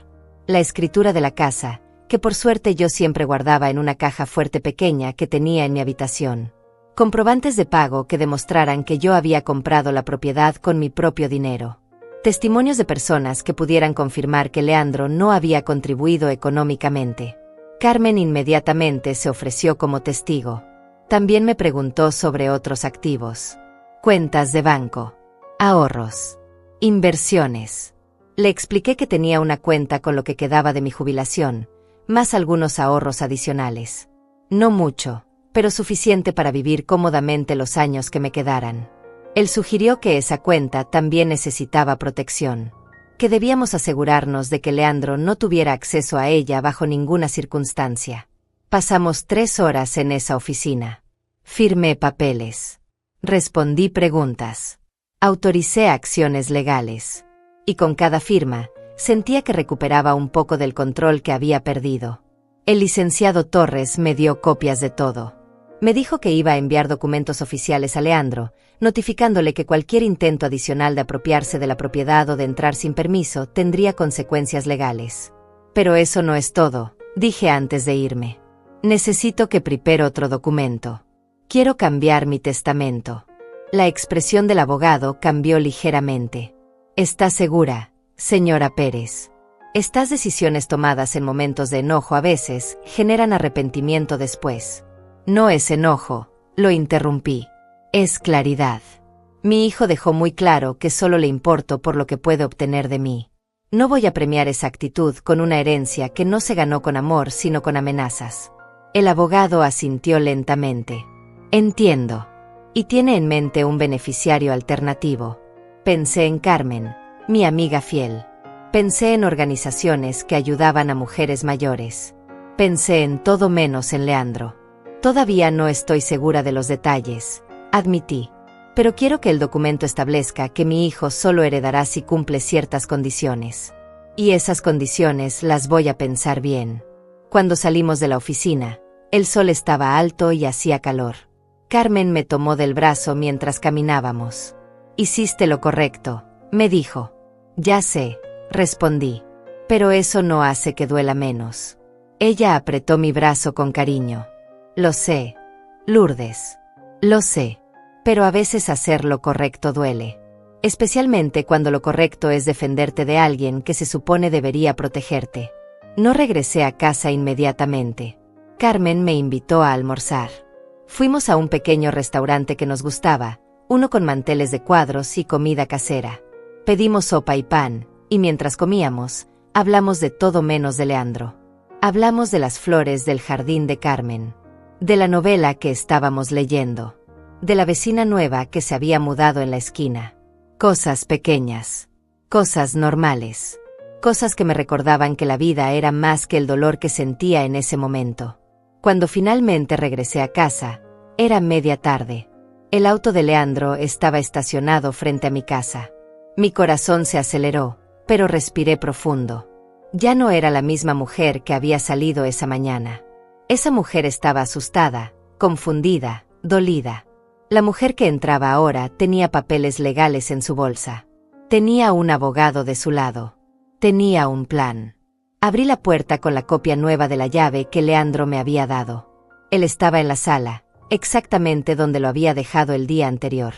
La escritura de la casa, que por suerte yo siempre guardaba en una caja fuerte pequeña que tenía en mi habitación. Comprobantes de pago que demostraran que yo había comprado la propiedad con mi propio dinero. Testimonios de personas que pudieran confirmar que Leandro no había contribuido económicamente. Carmen inmediatamente se ofreció como testigo. También me preguntó sobre otros activos. Cuentas de banco. Ahorros. Inversiones. Le expliqué que tenía una cuenta con lo que quedaba de mi jubilación, más algunos ahorros adicionales. No mucho, pero suficiente para vivir cómodamente los años que me quedaran. Él sugirió que esa cuenta también necesitaba protección, que debíamos asegurarnos de que Leandro no tuviera acceso a ella bajo ninguna circunstancia. Pasamos 3 horas en esa oficina. Firmé papeles. Respondí preguntas. Autoricé acciones legales. Y con cada firma, sentía que recuperaba un poco del control que había perdido. El licenciado Torres me dio copias de todo. Me dijo que iba a enviar documentos oficiales a Leandro, notificándole que cualquier intento adicional de apropiarse de la propiedad o de entrar sin permiso tendría consecuencias legales. Pero eso no es todo, dije antes de irme. Necesito que prepare otro documento. Quiero cambiar mi testamento. La expresión del abogado cambió ligeramente. ¿Está segura, señora Pérez? Estas decisiones tomadas en momentos de enojo a veces generan arrepentimiento después. No es enojo, lo interrumpí. Es claridad. Mi hijo dejó muy claro que solo le importo por lo que puede obtener de mí. No voy a premiar esa actitud con una herencia que no se ganó con amor sino con amenazas. El abogado asintió lentamente. Entiendo. Y tiene en mente un beneficiario alternativo. Pensé en Carmen, mi amiga fiel. Pensé en organizaciones que ayudaban a mujeres mayores. Pensé en todo menos en Leandro. Todavía no estoy segura de los detalles, admití. Pero quiero que el documento establezca que mi hijo solo heredará si cumple ciertas condiciones. Y esas condiciones las voy a pensar bien. Cuando salimos de la oficina, el sol estaba alto y hacía calor. Carmen me tomó del brazo mientras caminábamos. Hiciste lo correcto, me dijo. Ya sé, respondí. Pero eso no hace que duela menos. Ella apretó mi brazo con cariño. Lo sé, Lourdes. Lo sé. Pero a veces hacer lo correcto duele. Especialmente cuando lo correcto es defenderte de alguien que se supone debería protegerte. No regresé a casa inmediatamente. Carmen me invitó a almorzar. Fuimos a un pequeño restaurante que nos gustaba, uno con manteles de cuadros y comida casera. Pedimos sopa y pan, y mientras comíamos, hablamos de todo menos de Leandro. Hablamos de las flores del jardín de Carmen, de la novela que estábamos leyendo, de la vecina nueva que se había mudado en la esquina. Cosas pequeñas, cosas normales, cosas que me recordaban que la vida era más que el dolor que sentía en ese momento. Cuando finalmente regresé a casa, era media tarde. El auto de Leandro estaba estacionado frente a mi casa. Mi corazón se aceleró, pero respiré profundo. Ya no era la misma mujer que había salido esa mañana. Esa mujer estaba asustada, confundida, dolida. La mujer que entraba ahora tenía papeles legales en su bolsa. Tenía un abogado de su lado. Tenía un plan. Abrí la puerta con la copia nueva de la llave que Leandro me había dado. Él estaba en la sala, exactamente donde lo había dejado el día anterior.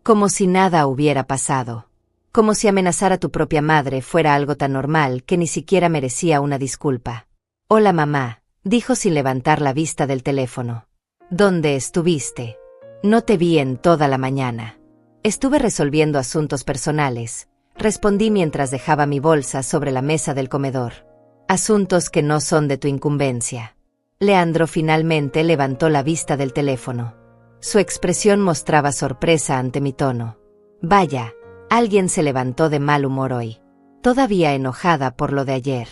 Como si nada hubiera pasado. Como si amenazar a tu propia madre fuera algo tan normal que ni siquiera merecía una disculpa. Hola mamá, dijo sin levantar la vista del teléfono. ¿Dónde estuviste? No te vi en toda la mañana. Estuve resolviendo asuntos personales, respondí mientras dejaba mi bolsa sobre la mesa del comedor. Asuntos que no son de tu incumbencia. Leandro finalmente levantó la vista del teléfono. Su expresión mostraba sorpresa ante mi tono. Vaya, alguien se levantó de mal humor hoy. todavía enojada por lo de ayer.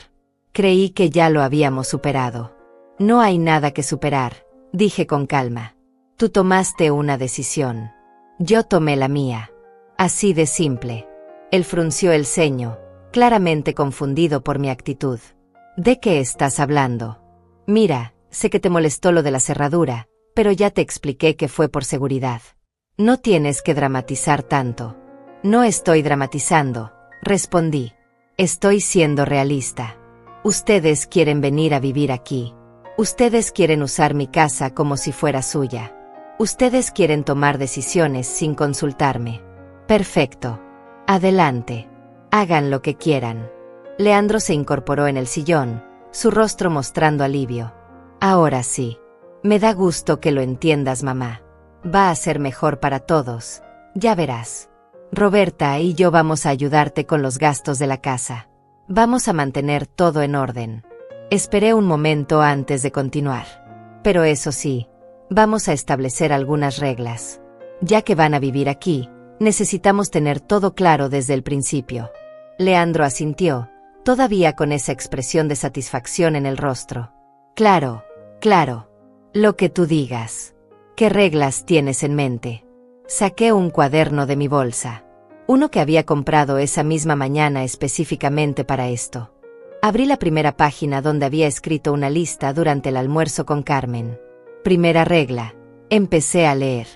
Creí que ya lo habíamos superado. No hay nada que superar, dije con calma. Tú tomaste una decisión. Yo tomé la mía. Así de simple. Él frunció el ceño, claramente confundido por mi actitud. ¿De qué estás hablando? Mira, sé que te molestó lo de la cerradura, pero ya te expliqué que fue por seguridad. No tienes que dramatizar tanto. No estoy dramatizando, respondí. Estoy siendo realista. Ustedes quieren venir a vivir aquí. Ustedes quieren usar mi casa como si fuera suya. Ustedes quieren tomar decisiones sin consultarme. Perfecto. Adelante. Hagan lo que quieran. Leandro se incorporó en el sillón, su rostro mostrando alivio. Ahora sí. Me da gusto que lo entiendas, mamá. Va a ser mejor para todos. Ya verás. Roberta y yo vamos a ayudarte con los gastos de la casa. Vamos a mantener todo en orden. Esperé un momento antes de continuar. Pero eso sí, vamos a establecer algunas reglas. Ya que van a vivir aquí, necesitamos tener todo claro desde el principio. Leandro asintió, todavía con esa expresión de satisfacción en el rostro. Claro, claro. Lo que tú digas. ¿Qué reglas tienes en mente? Saqué un cuaderno de mi bolsa. Uno que había comprado esa misma mañana específicamente para esto. Abrí la primera página donde había escrito una lista durante el almuerzo con Carmen. Primera regla. Empecé a leer.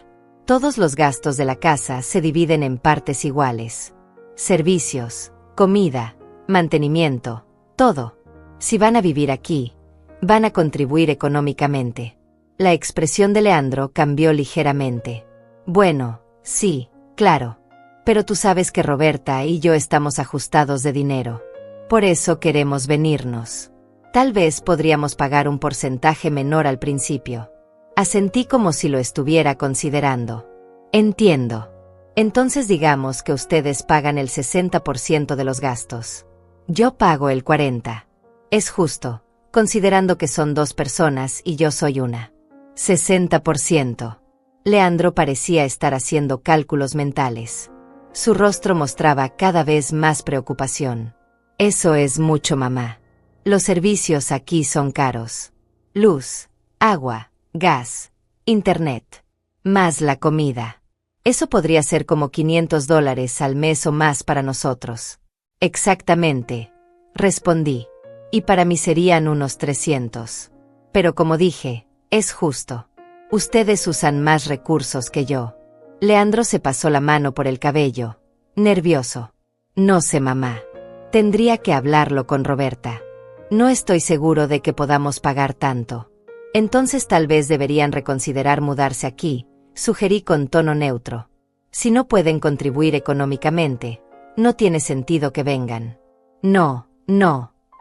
Todos los gastos de la casa se dividen en partes iguales. Servicios, comida, mantenimiento, todo. Si van a vivir aquí, van a contribuir económicamente. La expresión de Leandro cambió ligeramente. Bueno, sí, claro. Pero tú sabes que Roberta y yo estamos ajustados de dinero. Por eso queremos venirnos. Tal vez podríamos pagar un porcentaje menor al principio. Asentí como si lo estuviera considerando. Entiendo. Entonces digamos que ustedes pagan el 60% de los gastos. Yo pago el 40%. Es justo, considerando que son 2 personas y yo soy una. 60%. Leandro parecía estar haciendo cálculos mentales. Su rostro mostraba cada vez más preocupación. Eso es mucho, mamá. Los servicios aquí son caros. Luz, agua, gas, internet. Más la comida. Eso podría ser como $500 al mes o más para nosotros. Exactamente, respondí. Y para mí serían unos 300. Pero como dije, es justo. Ustedes usan más recursos que yo. Leandro se pasó la mano por el cabello, nervioso. No sé, mamá. Tendría que hablarlo con Roberta. No estoy seguro de que podamos pagar tanto. Entonces tal vez deberían reconsiderar mudarse aquí, sugerí con tono neutro. Si no pueden contribuir económicamente, no tiene sentido que vengan. No,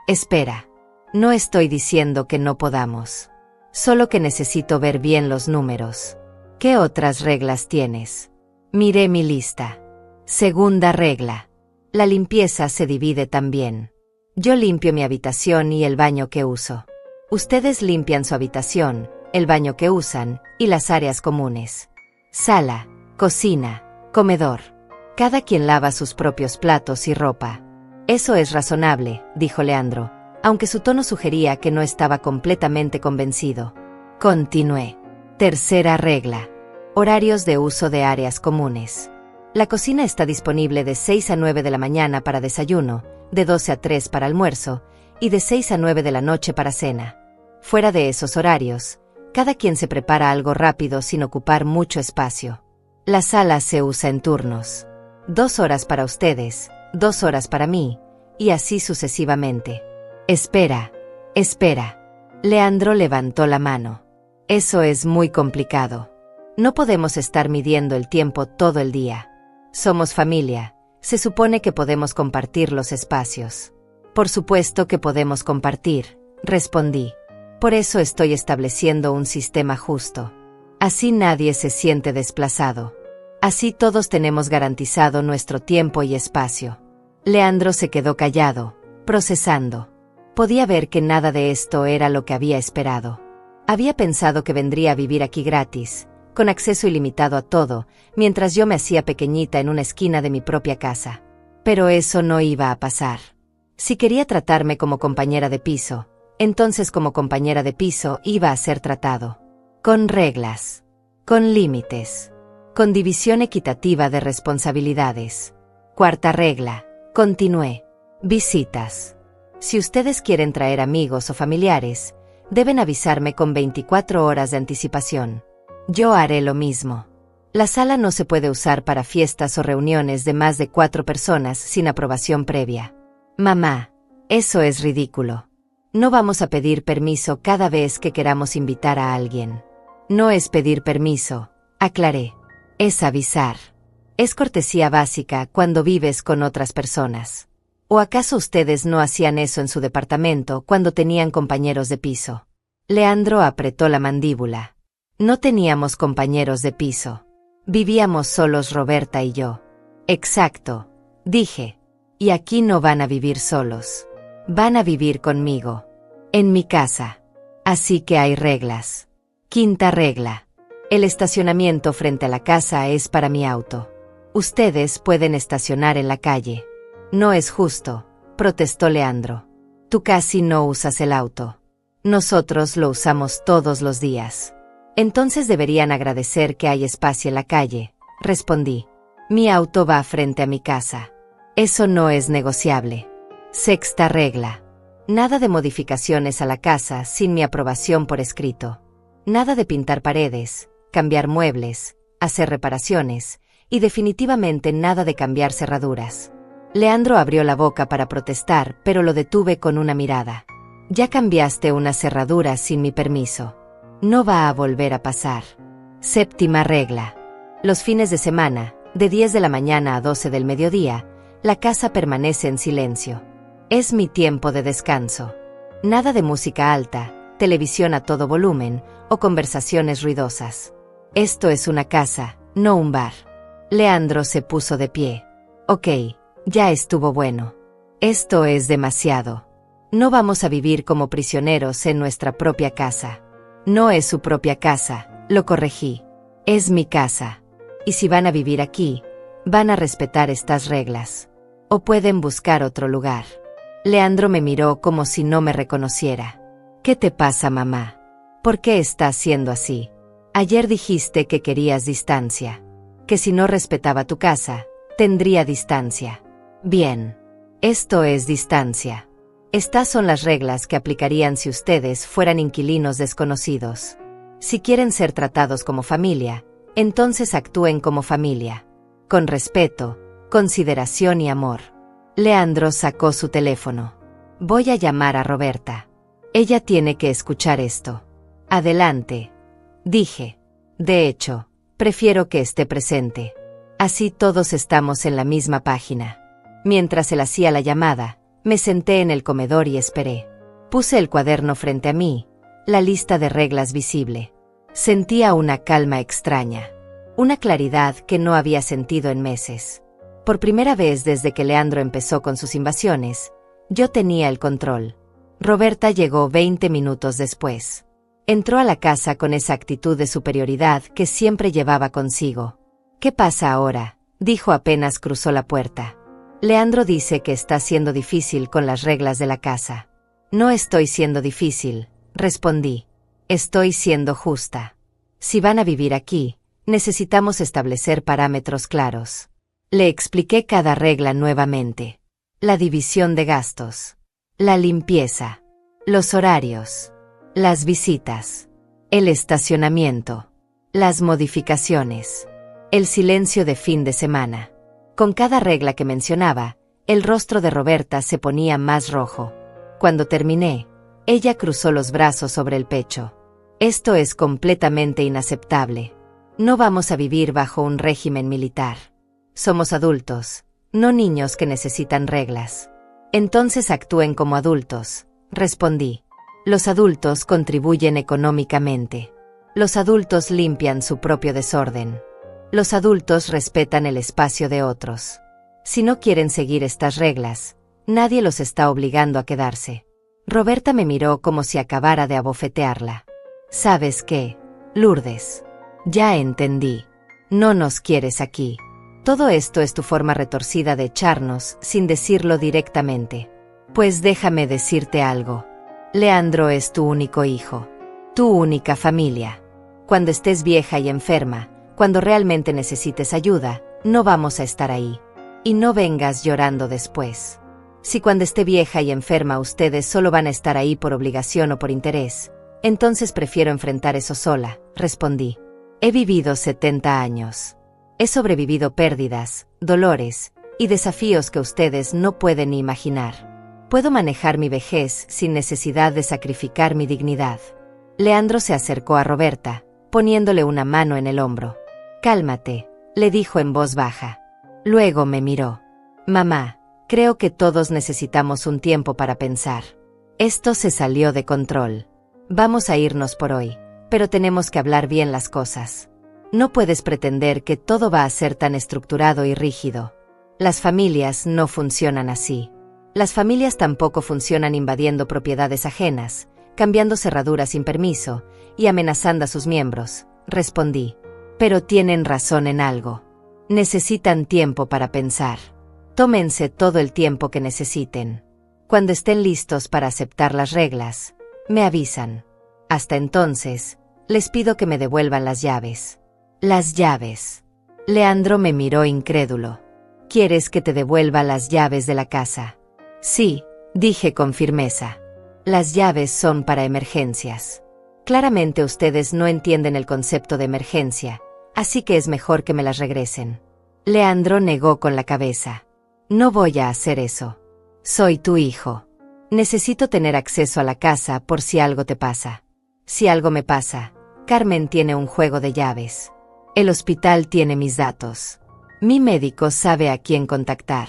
espera. No estoy diciendo que no podamos. Solo que necesito ver bien los números. ¿Qué otras reglas tienes? Miré mi lista. Segunda regla. La limpieza se divide también. Yo limpio mi habitación y el baño que uso. Ustedes limpian su habitación, el baño que usan, y las áreas comunes. Sala, cocina, comedor. Cada quien lava sus propios platos y ropa. Eso es razonable, dijo Leandro, aunque su tono sugería que no estaba completamente convencido. Continué. Tercera regla. Horarios de uso de áreas comunes. La cocina está disponible de 6 a 9 de la mañana para desayuno, de 12 a 3 para almuerzo, y de 6 a 9 de la noche para cena. Fuera de esos horarios, cada quien se prepara algo rápido sin ocupar mucho espacio. La sala se usa en turnos. 2 horas para ustedes, 2 horas para mí, y así sucesivamente. Espera. Leandro levantó la mano. Eso es muy complicado. No podemos estar midiendo el tiempo todo el día. Somos familia, se supone que podemos compartir los espacios. Por supuesto que podemos compartir, respondí. Por eso estoy estableciendo un sistema justo. Así nadie se siente desplazado. Así todos tenemos garantizado nuestro tiempo y espacio. Leandro se quedó callado, procesando. Podía ver que nada de esto era lo que había esperado. Había pensado que vendría a vivir aquí gratis, con acceso ilimitado a todo, mientras yo me hacía pequeñita en una esquina de mi propia casa. Pero eso no iba a pasar. Si quería tratarme como compañera de piso, entonces como compañera de piso iba a ser tratado. Con reglas. Con límites. Con división equitativa de responsabilidades. Cuarta regla. Continué. Visitas. Si ustedes quieren traer amigos o familiares, deben avisarme con 24 horas de anticipación. Yo haré lo mismo. La sala no se puede usar para fiestas o reuniones de más de 4 personas sin aprobación previa. Mamá, eso es ridículo. No vamos a pedir permiso cada vez que queramos invitar a alguien. No es pedir permiso, aclaré. Es avisar. Es cortesía básica cuando vives con otras personas. ¿O acaso ustedes no hacían eso en su departamento cuando tenían compañeros de piso? Leandro apretó la mandíbula. No teníamos compañeros de piso. Vivíamos solos Roberta y yo. Exacto, dije. Y aquí no van a vivir solos. Van a vivir conmigo. En mi casa. Así que hay reglas. Quinta regla. El estacionamiento frente a la casa es para mi auto. Ustedes pueden estacionar en la calle. No es justo, protestó Leandro. Tú casi no usas el auto. Nosotros lo usamos todos los días. Entonces deberían agradecer que hay espacio en la calle, respondí. Mi auto va frente a mi casa. Eso no es negociable. Sexta regla. Nada de modificaciones a la casa sin mi aprobación por escrito. Nada de pintar paredes, cambiar muebles, hacer reparaciones, y definitivamente nada de cambiar cerraduras. Leandro abrió la boca para protestar, pero lo detuve con una mirada. Ya cambiaste una cerradura sin mi permiso. No va a volver a pasar. Séptima regla. Los fines de semana, de 10 de la mañana a 12 del mediodía, la casa permanece en silencio. Es mi tiempo de descanso. Nada de música alta, televisión a todo volumen o conversaciones ruidosas. Esto es una casa, no un bar. Leandro se puso de pie. Ok, ya estuvo bueno. Esto es demasiado. No vamos a vivir como prisioneros en nuestra propia casa. No es su propia casa, lo corregí. Es mi casa. Y si van a vivir aquí, van a respetar estas reglas. O pueden buscar otro lugar. Leandro me miró como si no me reconociera. ¿Qué te pasa, mamá? ¿Por qué estás siendo así? Ayer dijiste que querías distancia. Que si no respetaba tu casa, tendría distancia. Bien. Esto es distancia. Estas son las reglas que aplicarían si ustedes fueran inquilinos desconocidos. Si quieren ser tratados como familia, entonces actúen como familia. Con respeto, consideración y amor. Leandro sacó su teléfono. Voy a llamar a Roberta. Ella tiene que escuchar esto. Adelante, dije. De hecho, prefiero que esté presente. Así todos estamos en la misma página. Mientras él hacía la llamada, me senté en el comedor y esperé. Puse el cuaderno frente a mí, la lista de reglas visible. Sentía una calma extraña. Una claridad que no había sentido en meses. Por primera vez desde que Leandro empezó con sus invasiones, yo tenía el control. Roberta llegó 20 minutos después. Entró a la casa con esa actitud de superioridad que siempre llevaba consigo. ¿Qué pasa ahora?, dijo apenas cruzó la puerta. Leandro dice que está siendo difícil con las reglas de la casa. No estoy siendo difícil, respondí. Estoy siendo justa. Si van a vivir aquí, necesitamos establecer parámetros claros. Le expliqué cada regla nuevamente. La división de gastos. La limpieza. Los horarios. Las visitas. El estacionamiento. Las modificaciones. El silencio de fin de semana. Con cada regla que mencionaba, el rostro de Roberta se ponía más rojo. Cuando terminé, ella cruzó los brazos sobre el pecho. Esto es completamente inaceptable. No vamos a vivir bajo un régimen militar. Somos adultos, no niños que necesitan reglas. Entonces actúen como adultos, respondí. Los adultos contribuyen económicamente. Los adultos limpian su propio desorden. Los adultos respetan el espacio de otros. Si no quieren seguir estas reglas, nadie los está obligando a quedarse. Roberta me miró como si acabara de abofetearla. ¿Sabes qué, Lourdes? Ya entendí. No nos quieres aquí. Todo esto es tu forma retorcida de echarnos, sin decirlo directamente. Pues déjame decirte algo. Leandro es tu único hijo. Tu única familia. Cuando estés vieja y enferma, cuando realmente necesites ayuda, no vamos a estar ahí. Y no vengas llorando después. Si cuando esté vieja y enferma ustedes solo van a estar ahí por obligación o por interés, entonces prefiero enfrentar eso sola, respondí. He vivido 70 años. He sobrevivido pérdidas, dolores y desafíos que ustedes no pueden ni imaginar. Puedo manejar mi vejez sin necesidad de sacrificar mi dignidad. Leandro se acercó a Roberta, poniéndole una mano en el hombro. Cálmate, le dijo en voz baja. Luego me miró. Mamá, creo que todos necesitamos un tiempo para pensar. Esto se salió de control. Vamos a irnos por hoy, pero tenemos que hablar bien las cosas. No puedes pretender que todo va a ser tan estructurado y rígido. Las familias no funcionan así. Las familias tampoco funcionan invadiendo propiedades ajenas, cambiando cerraduras sin permiso y amenazando a sus miembros, respondí. Pero tienen razón en algo. Necesitan tiempo para pensar. Tómense todo el tiempo que necesiten. Cuando estén listos para aceptar las reglas, me avisan. Hasta entonces, les pido que me devuelvan las llaves. Las llaves. Leandro me miró incrédulo. ¿Quieres que te devuelva las llaves de la casa? Sí, dije con firmeza. Las llaves son para emergencias. Claramente ustedes no entienden el concepto de emergencia, así que es mejor que me las regresen. Leandro negó con la cabeza. No voy a hacer eso. Soy tu hijo. Necesito tener acceso a la casa por si algo te pasa. Si algo me pasa, Carmen tiene un juego de llaves. El hospital tiene mis datos. Mi médico sabe a quién contactar.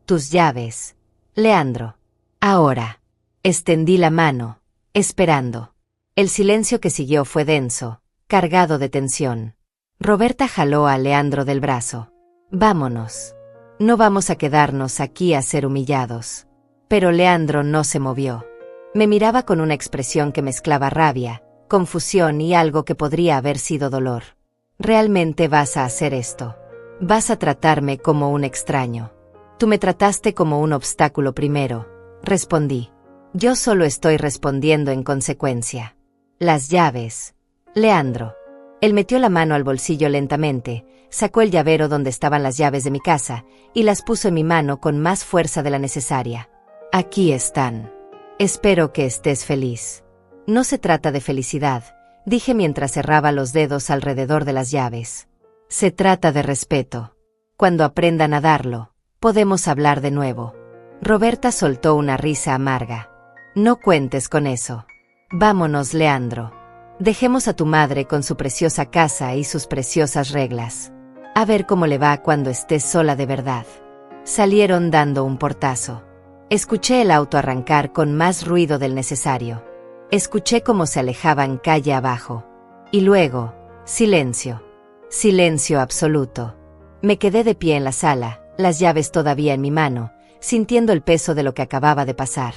Tus llaves, Leandro. Ahora. Extendí la mano, esperando. El silencio que siguió fue denso, cargado de tensión. Roberta jaló a Leandro del brazo. Vámonos. No vamos a quedarnos aquí a ser humillados. Pero Leandro no se movió. Me miraba con una expresión que mezclaba rabia, confusión y algo que podría haber sido dolor. ¿Realmente vas a hacer esto? Vas a tratarme como un extraño. Tú me trataste como un obstáculo primero, respondí. Yo solo estoy respondiendo en consecuencia. Las llaves. Leandro. Él metió la mano al bolsillo lentamente, sacó el llavero donde estaban las llaves de mi casa, y las puso en mi mano con más fuerza de la necesaria. Aquí están. Espero que estés feliz. No se trata de felicidad, dije mientras cerraba los dedos alrededor de las llaves. Se trata de respeto. Cuando aprendan a darlo, podemos hablar de nuevo. Roberta soltó una risa amarga. No cuentes con eso. Vámonos, Leandro. Dejemos a tu madre con su preciosa casa y sus preciosas reglas. A ver cómo le va cuando estés sola de verdad. Salieron dando un portazo. Escuché el auto arrancar con más ruido del necesario. Escuché cómo se alejaban calle abajo. Y luego, silencio. Silencio absoluto. Me quedé de pie en la sala, las llaves todavía en mi mano, sintiendo el peso de lo que acababa de pasar.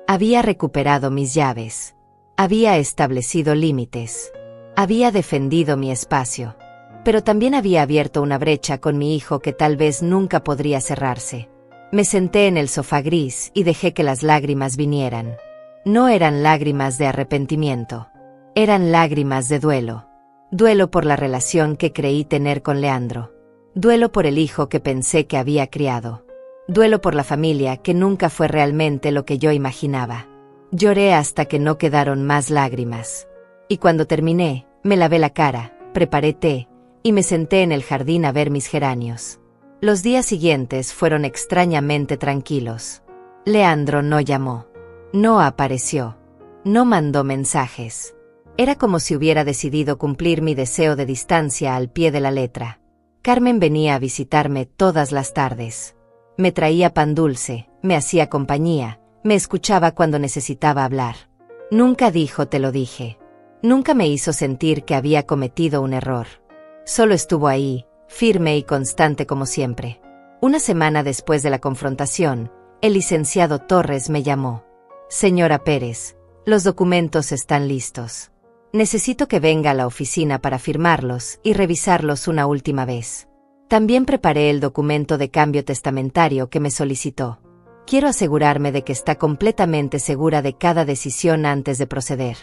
Había recuperado mis llaves. Había establecido límites. Había defendido mi espacio. Pero también había abierto una brecha con mi hijo que tal vez nunca podría cerrarse. Me senté en el sofá gris y dejé que las lágrimas vinieran. No eran lágrimas de arrepentimiento. Eran lágrimas de duelo. Duelo por la relación que creí tener con Leandro. Duelo por el hijo que pensé que había criado. Duelo por la familia que nunca fue realmente lo que yo imaginaba. Lloré hasta que no quedaron más lágrimas. Y cuando terminé, me lavé la cara, preparé té, y me senté en el jardín a ver mis geranios. Los días siguientes fueron extrañamente tranquilos. Leandro no llamó. No apareció. No mandó mensajes. Era como si hubiera decidido cumplir mi deseo de distancia al pie de la letra. Carmen venía a visitarme todas las tardes. Me traía pan dulce, me hacía compañía, me escuchaba cuando necesitaba hablar. Nunca dijo te lo dije. Nunca me hizo sentir que había cometido un error. Solo estuvo ahí, firme y constante como siempre. Una semana después de la confrontación, el licenciado Torres me llamó. Señora Pérez, los documentos están listos. Necesito que venga a la oficina para firmarlos y revisarlos una última vez. También preparé el documento de cambio testamentario que me solicitó. Quiero asegurarme de que está completamente segura de cada decisión antes de proceder.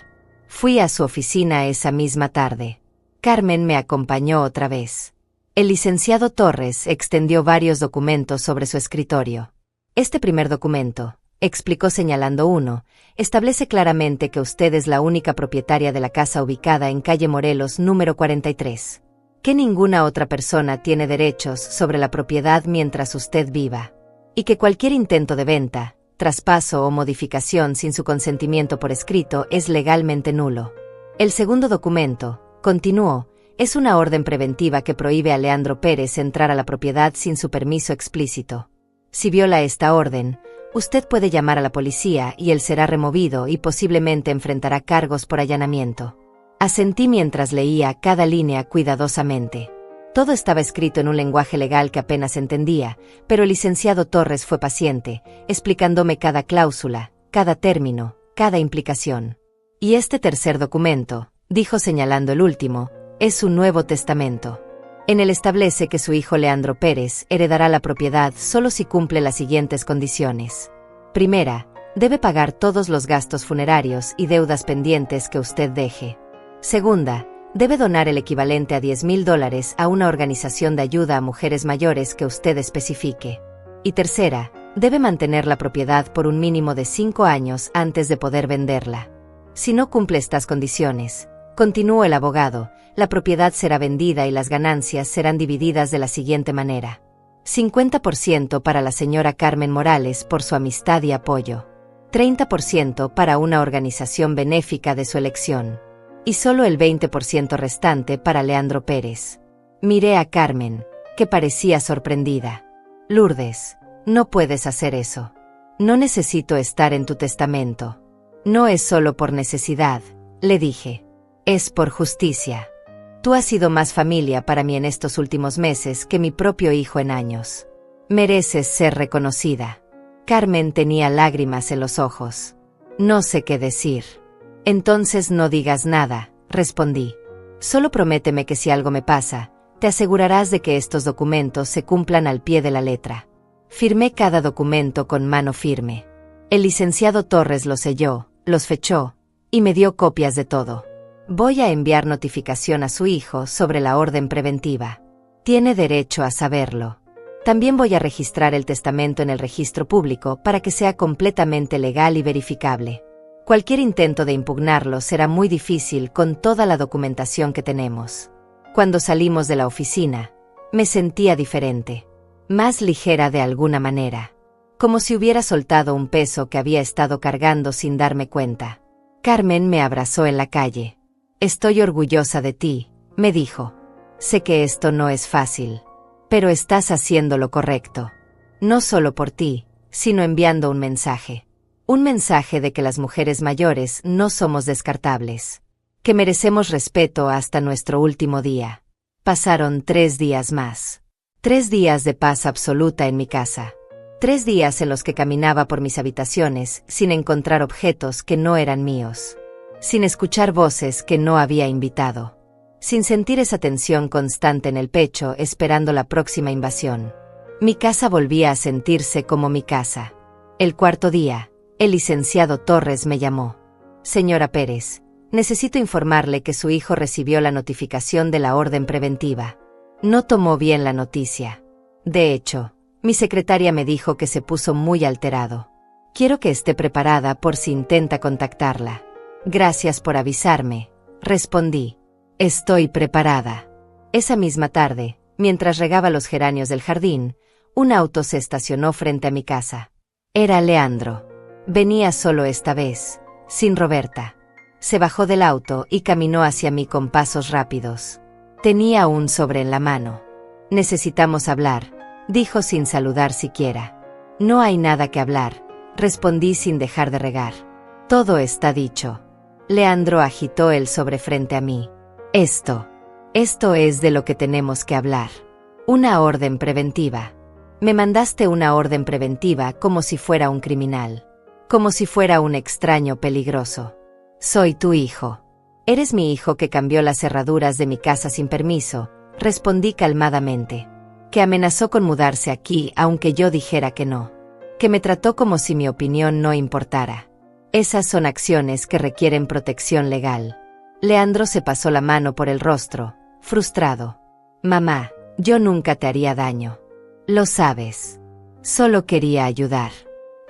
Fui a su oficina esa misma tarde. Carmen me acompañó otra vez. El licenciado Torres extendió varios documentos sobre su escritorio. Este primer documento, explicó señalando uno, establece claramente que usted es la única propietaria de la casa ubicada en calle Morelos número 43. Que ninguna otra persona tiene derechos sobre la propiedad mientras usted viva. Y que cualquier intento de venta, traspaso o modificación sin su consentimiento por escrito es legalmente nulo. El segundo documento, continuó, es una orden preventiva que prohíbe a Leandro Pérez entrar a la propiedad sin su permiso explícito. Si viola esta orden, usted puede llamar a la policía y él será removido y posiblemente enfrentará cargos por allanamiento. Asentí mientras leía cada línea cuidadosamente. Todo estaba escrito en un lenguaje legal que apenas entendía, pero el licenciado Torres fue paciente, explicándome cada cláusula, cada término, cada implicación. Y este tercer documento, dijo señalando el último, es su nuevo testamento. En él establece que su hijo Leandro Pérez heredará la propiedad solo si cumple las siguientes condiciones. Primera, debe pagar todos los gastos funerarios y deudas pendientes que usted deje. Segunda, debe donar el equivalente a $10,000 a una organización de ayuda a mujeres mayores que usted especifique. Y tercera, debe mantener la propiedad por un mínimo de 5 años antes de poder venderla. Si no cumple estas condiciones, continuó el abogado, la propiedad será vendida y las ganancias serán divididas de la siguiente manera. 50% para la señora Carmen Morales por su amistad y apoyo. 30% para una organización benéfica de su elección. Y solo el 20% restante para Leandro Pérez. Miré a Carmen, que parecía sorprendida. Lourdes, no puedes hacer eso. No necesito estar en tu testamento. No es solo por necesidad, le dije. Es por justicia. Tú has sido más familia para mí en estos últimos meses que mi propio hijo en años. Mereces ser reconocida. Carmen tenía lágrimas en los ojos. No sé qué decir. Entonces no digas nada, respondí. Solo prométeme que si algo me pasa, te asegurarás de que estos documentos se cumplan al pie de la letra. Firmé cada documento con mano firme. El licenciado Torres los selló, los fechó, y me dio copias de todo. Voy a enviar notificación a su hijo sobre la orden preventiva. Tiene derecho a saberlo. También voy a registrar el testamento en el registro público para que sea completamente legal y verificable. Cualquier intento de impugnarlo será muy difícil con toda la documentación que tenemos. Cuando salimos de la oficina, me sentía diferente, más ligera de alguna manera, como si hubiera soltado un peso que había estado cargando sin darme cuenta. Carmen me abrazó en la calle. Estoy orgullosa de ti, me dijo. Sé que esto no es fácil, pero estás haciendo lo correcto. No solo por ti, sino enviando un mensaje. Un mensaje de que las mujeres mayores no somos descartables. Que merecemos respeto hasta nuestro último día. Pasaron 3 días más. 3 días de paz absoluta en mi casa. 3 días en los que caminaba por mis habitaciones sin encontrar objetos que no eran míos. Sin escuchar voces que no había invitado. Sin sentir esa tensión constante en el pecho esperando la próxima invasión. Mi casa volvía a sentirse como mi casa. El cuarto día, el licenciado Torres me llamó. Señora Pérez, necesito informarle que su hijo recibió la notificación de la orden preventiva. No tomó bien la noticia. De hecho, mi secretaria me dijo que se puso muy alterado. Quiero que esté preparada por si intenta contactarla. Gracias por avisarme, respondí. Estoy preparada. Esa misma tarde, mientras regaba los geranios del jardín, un auto se estacionó frente a mi casa. Era Leandro. Venía solo esta vez, sin Roberta. Se bajó del auto y caminó hacia mí con pasos rápidos. Tenía un sobre en la mano. Necesitamos hablar, dijo sin saludar siquiera. No hay nada que hablar, respondí sin dejar de regar. Todo está dicho. Leandro agitó el sobre frente a mí. Esto es de lo que tenemos que hablar. Una orden preventiva. Me mandaste una orden preventiva como si fuera un criminal. Como si fuera un extraño peligroso. Soy tu hijo. Eres mi hijo que cambió las cerraduras de mi casa sin permiso, respondí calmadamente. que amenazó con mudarse aquí aunque yo dijera que no, que me trató como si mi opinión no importara. Esas son acciones que requieren protección legal. Leandro se pasó la mano por el rostro, frustrado. Mamá, yo nunca te haría daño. Lo sabes. Solo quería ayudar.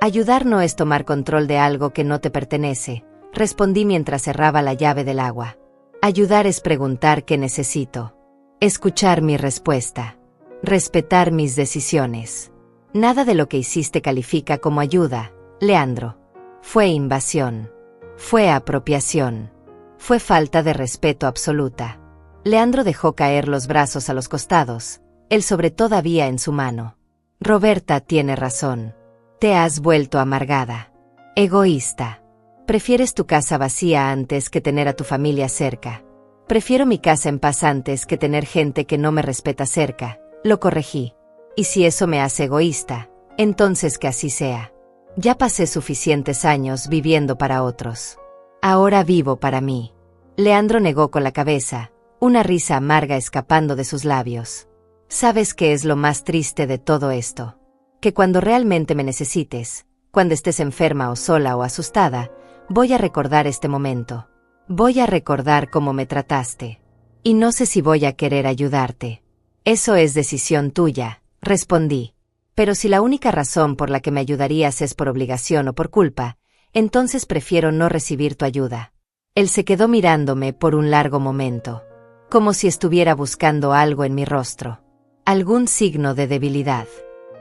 Ayudar no es tomar control de algo que no te pertenece, respondí mientras cerraba la llave del agua. Ayudar es preguntar qué necesito. Escuchar mi respuesta. Respetar mis decisiones. Nada de lo que hiciste califica como ayuda, Leandro. Fue invasión. Fue apropiación. Fue falta de respeto absoluta. Leandro dejó caer los brazos a los costados, el sobre todavía en su mano. Roberta tiene razón. Te has vuelto amargada. Egoísta. Prefieres tu casa vacía antes que tener a tu familia cerca. Prefiero mi casa en paz antes que tener gente que no me respeta cerca, lo corregí. Y si eso me hace egoísta, entonces que así sea. Ya pasé suficientes años viviendo para otros. Ahora vivo para mí. Leandro negó con la cabeza, una risa amarga escapando de sus labios. ¿Sabes qué es lo más triste de todo esto? Que cuando realmente me necesites, cuando estés enferma o sola o asustada, voy a recordar este momento. Voy a recordar cómo me trataste. Y no sé si voy a querer ayudarte. Eso es decisión tuya, respondí. Pero si la única razón por la que me ayudarías es por obligación o por culpa, entonces prefiero no recibir tu ayuda. Él se quedó mirándome por un largo momento, como si estuviera buscando algo en mi rostro. Algún signo de debilidad.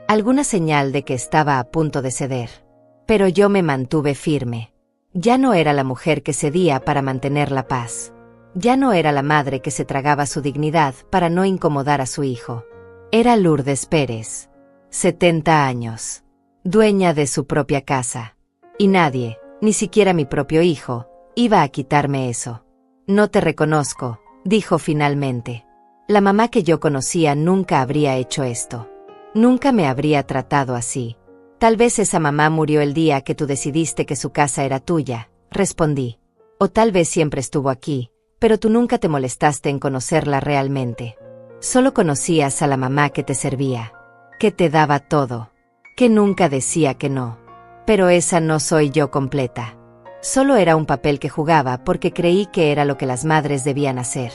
Alguna señal de que estaba a punto de ceder. Pero yo me mantuve firme. Ya no era la mujer que cedía para mantener la paz. Ya no era la madre que se tragaba su dignidad para no incomodar a su hijo. Era Lourdes Pérez, 70 años, dueña de su propia casa. Y nadie, ni siquiera mi propio hijo, iba a quitarme eso. No te reconozco, dijo finalmente. La mamá que yo conocía nunca habría hecho esto. Nunca me habría tratado así. Tal vez esa mamá murió el día que tú decidiste que su casa era tuya, respondí. O tal vez siempre estuvo aquí, pero tú nunca te molestaste en conocerla realmente. Solo conocías a la mamá que te servía, que te daba todo, que nunca decía que no. Pero esa no soy yo completa. Solo era un papel que jugaba porque creí que era lo que las madres debían hacer.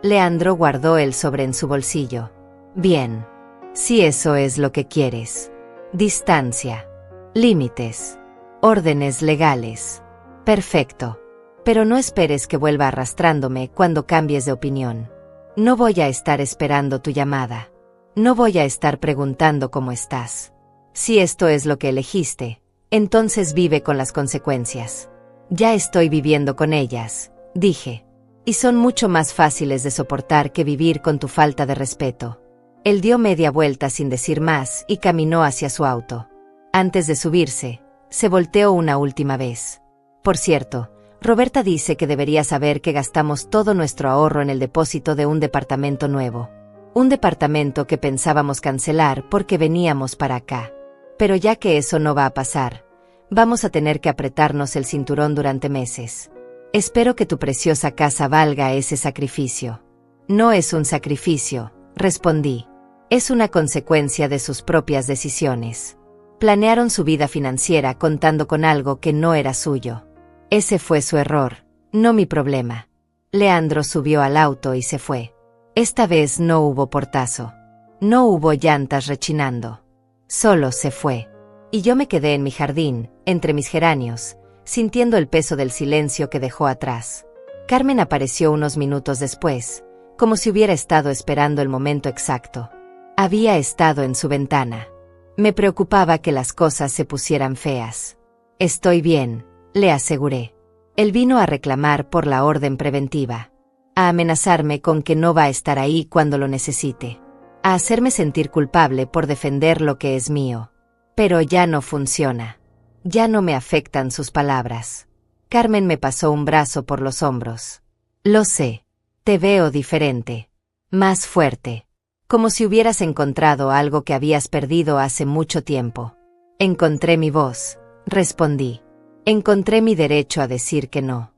Leandro guardó el sobre en su bolsillo. Bien. Si eso es lo que quieres. Distancia. Límites. Órdenes legales. Perfecto. Pero no esperes que vuelva arrastrándome cuando cambies de opinión. No voy a estar esperando tu llamada. No voy a estar preguntando cómo estás. Si esto es lo que elegiste, entonces vive con las consecuencias. Ya estoy viviendo con ellas, dije. Y son mucho más fáciles de soportar que vivir con tu falta de respeto. Él dio media vuelta sin decir más y caminó hacia su auto. Antes de subirse, se volteó una última vez. Por cierto, Roberta dice que debería saber que gastamos todo nuestro ahorro en el depósito de un departamento nuevo. Un departamento que pensábamos cancelar porque veníamos para acá. Pero ya que eso no va a pasar, vamos a tener que apretarnos el cinturón durante meses. Espero que tu preciosa casa valga ese sacrificio. No es un sacrificio, respondí. Es una consecuencia de sus propias decisiones. Planearon su vida financiera contando con algo que no era suyo. Ese fue su error, no mi problema. Leandro subió al auto y se fue. Esta vez no hubo portazo. No hubo llantas rechinando. Solo se fue. Y yo me quedé en mi jardín, entre mis geranios, sintiendo el peso del silencio que dejó atrás. Carmen apareció unos minutos después, como si hubiera estado esperando el momento exacto. Había estado en su ventana. Me preocupaba que las cosas se pusieran feas. Estoy bien, le aseguré. Él vino a reclamar por la orden preventiva, a amenazarme con que no va a estar ahí cuando lo necesite, a hacerme sentir culpable por defender lo que es mío. Pero ya no funciona. Ya no me afectan sus palabras. Carmen me pasó un brazo por los hombros. Lo sé. Te veo diferente. Más fuerte. Como si hubieras encontrado algo que habías perdido hace mucho tiempo. Encontré mi voz, respondí. Encontré mi derecho a decir que no.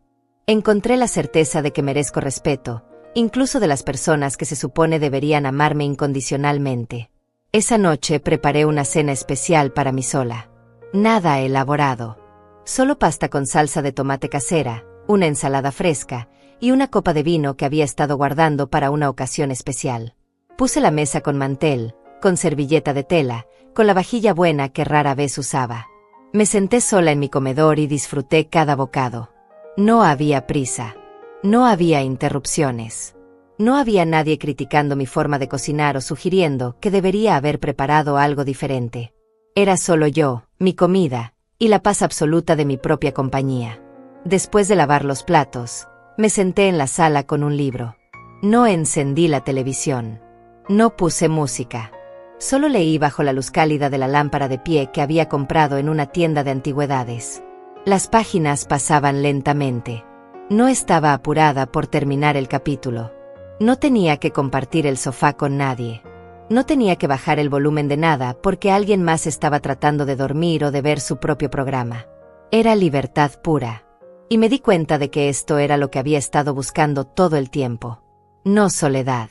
Encontré la certeza de que merezco respeto, incluso de las personas que se supone deberían amarme incondicionalmente. Esa noche preparé una cena especial para mí sola. Nada elaborado. Solo pasta con salsa de tomate casera, una ensalada fresca y una copa de vino que había estado guardando para una ocasión especial. Puse la mesa con mantel, con servilleta de tela, con la vajilla buena que rara vez usaba. Me senté sola en mi comedor y disfruté cada bocado. No había prisa. No había interrupciones. No había nadie criticando mi forma de cocinar o sugiriendo que debería haber preparado algo diferente. Era solo yo, mi comida, y la paz absoluta de mi propia compañía. Después de lavar los platos, me senté en la sala con un libro. No encendí la televisión. No puse música. Solo leí bajo la luz cálida de la lámpara de pie que había comprado en una tienda de antigüedades. Las páginas pasaban lentamente. No estaba apurada por terminar el capítulo. No tenía que compartir el sofá con nadie. No tenía que bajar el volumen de nada porque alguien más estaba tratando de dormir o de ver su propio programa. Era libertad pura. Y me di cuenta de que esto era lo que había estado buscando todo el tiempo. No soledad.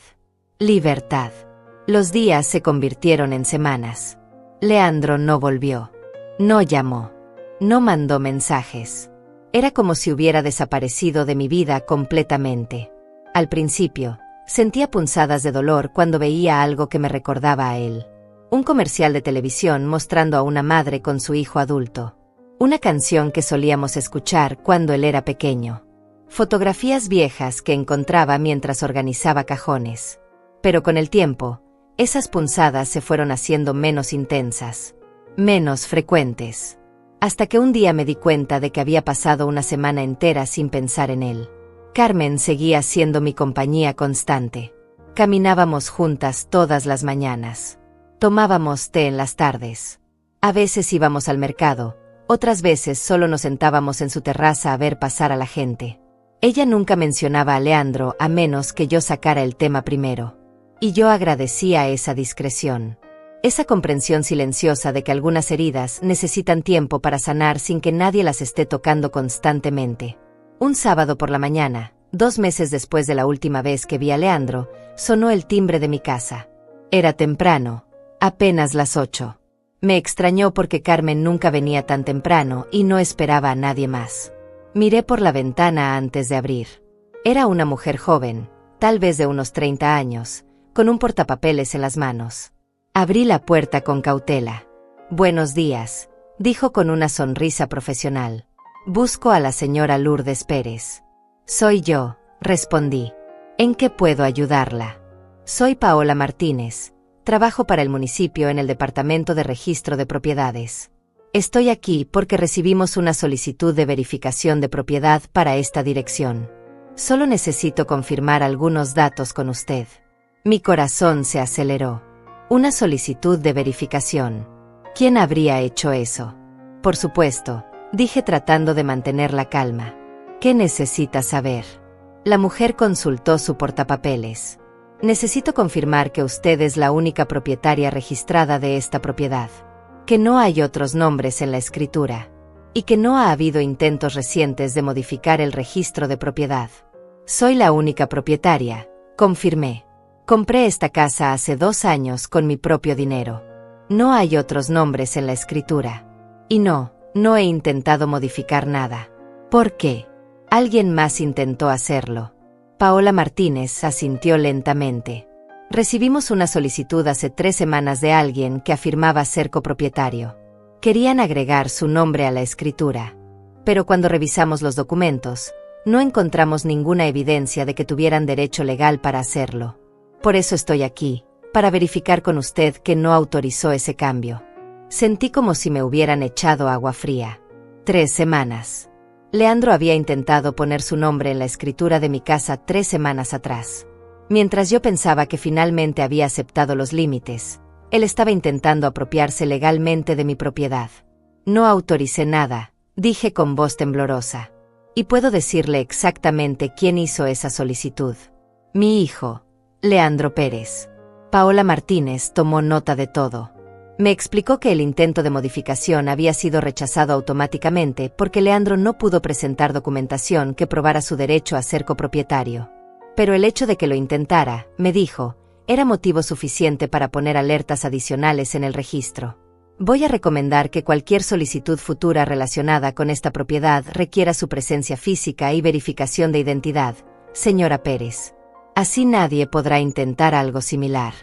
Libertad. Los días se convirtieron en semanas. Leandro no volvió. No llamó. No mandó mensajes. Era como si hubiera desaparecido de mi vida completamente. Al principio, sentía punzadas de dolor cuando veía algo que me recordaba a él. Un comercial de televisión mostrando a una madre con su hijo adulto. Una canción que solíamos escuchar cuando él era pequeño. Fotografías viejas que encontraba mientras organizaba cajones. Pero con el tiempo, esas punzadas se fueron haciendo menos intensas, menos frecuentes. Hasta que un día me di cuenta de que había pasado una semana entera sin pensar en él. Carmen seguía siendo mi compañía constante. Caminábamos juntas todas las mañanas. Tomábamos té en las tardes. A veces íbamos al mercado, otras veces solo nos sentábamos en su terraza a ver pasar a la gente. Ella nunca mencionaba a Leandro a menos que yo sacara el tema primero. Y yo agradecía esa discreción. Esa comprensión silenciosa de que algunas heridas necesitan tiempo para sanar sin que nadie las esté tocando constantemente. Un sábado por la mañana, 2 meses después de la última vez que vi a Leandro, sonó el timbre de mi casa. Era temprano, apenas las 8. Me extrañó porque Carmen nunca venía tan temprano y no esperaba a nadie más. Miré por la ventana antes de abrir. Era una mujer joven, tal vez de unos 30 años, con un portapapeles en las manos. Abrí la puerta con cautela. «Buenos días», dijo con una sonrisa profesional. «Busco a la señora Lourdes Pérez». «Soy yo», respondí. «¿En qué puedo ayudarla?» «Soy Paola Martínez. Trabajo para el municipio en el Departamento de Registro de Propiedades. Estoy aquí porque recibimos una solicitud de verificación de propiedad para esta dirección. Solo necesito confirmar algunos datos con usted». Mi corazón se aceleró. Una solicitud de verificación. ¿Quién habría hecho eso? Por supuesto, dije tratando de mantener la calma. ¿Qué necesita saber? La mujer consultó su portapapeles. Necesito confirmar que usted es la única propietaria registrada de esta propiedad. Que no hay otros nombres en la escritura. Y que no ha habido intentos recientes de modificar el registro de propiedad. Soy la única propietaria, confirmé. Compré esta casa hace 2 años con mi propio dinero. No hay otros nombres en la escritura. Y no he intentado modificar nada. ¿Por qué? Alguien más intentó hacerlo. Paola Martínez asintió lentamente. Recibimos una solicitud hace 3 semanas de alguien que afirmaba ser copropietario. Querían agregar su nombre a la escritura. Pero cuando revisamos los documentos, no encontramos ninguna evidencia de que tuvieran derecho legal para hacerlo. Por eso estoy aquí, para verificar con usted que no autorizó ese cambio. Sentí como si me hubieran echado agua fría. 3 semanas. Leandro había intentado poner su nombre en la escritura de mi casa 3 semanas atrás. Mientras yo pensaba que finalmente había aceptado los límites, él estaba intentando apropiarse legalmente de mi propiedad. No autoricé nada, dije con voz temblorosa. Y puedo decirle exactamente quién hizo esa solicitud. Mi hijo, Leandro Pérez. Paola Martínez tomó nota de todo. Me explicó que el intento de modificación había sido rechazado automáticamente porque Leandro no pudo presentar documentación que probara su derecho a ser copropietario. Pero el hecho de que lo intentara, me dijo, era motivo suficiente para poner alertas adicionales en el registro. Voy a recomendar que cualquier solicitud futura relacionada con esta propiedad requiera su presencia física y verificación de identidad, señora Pérez. Así nadie podrá intentar algo similar.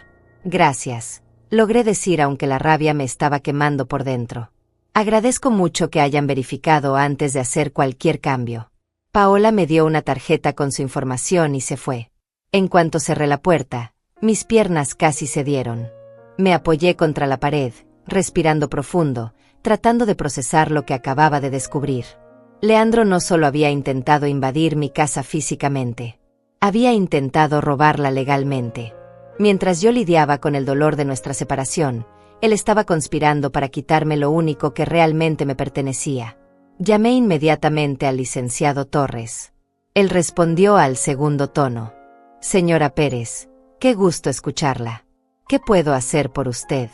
Gracias, logré decir aunque la rabia me estaba quemando por dentro. Agradezco mucho que hayan verificado antes de hacer cualquier cambio. Paola me dio una tarjeta con su información y se fue. En cuanto cerré la puerta, mis piernas casi cedieron. Me apoyé contra la pared, respirando profundo, tratando de procesar lo que acababa de descubrir. Leandro no solo había intentado invadir mi casa físicamente, había intentado robarla legalmente. Mientras yo lidiaba con el dolor de nuestra separación, él estaba conspirando para quitarme lo único que realmente me pertenecía. Llamé inmediatamente al licenciado Torres. Él respondió al segundo tono. Señora Pérez, qué gusto escucharla. ¿Qué puedo hacer por usted?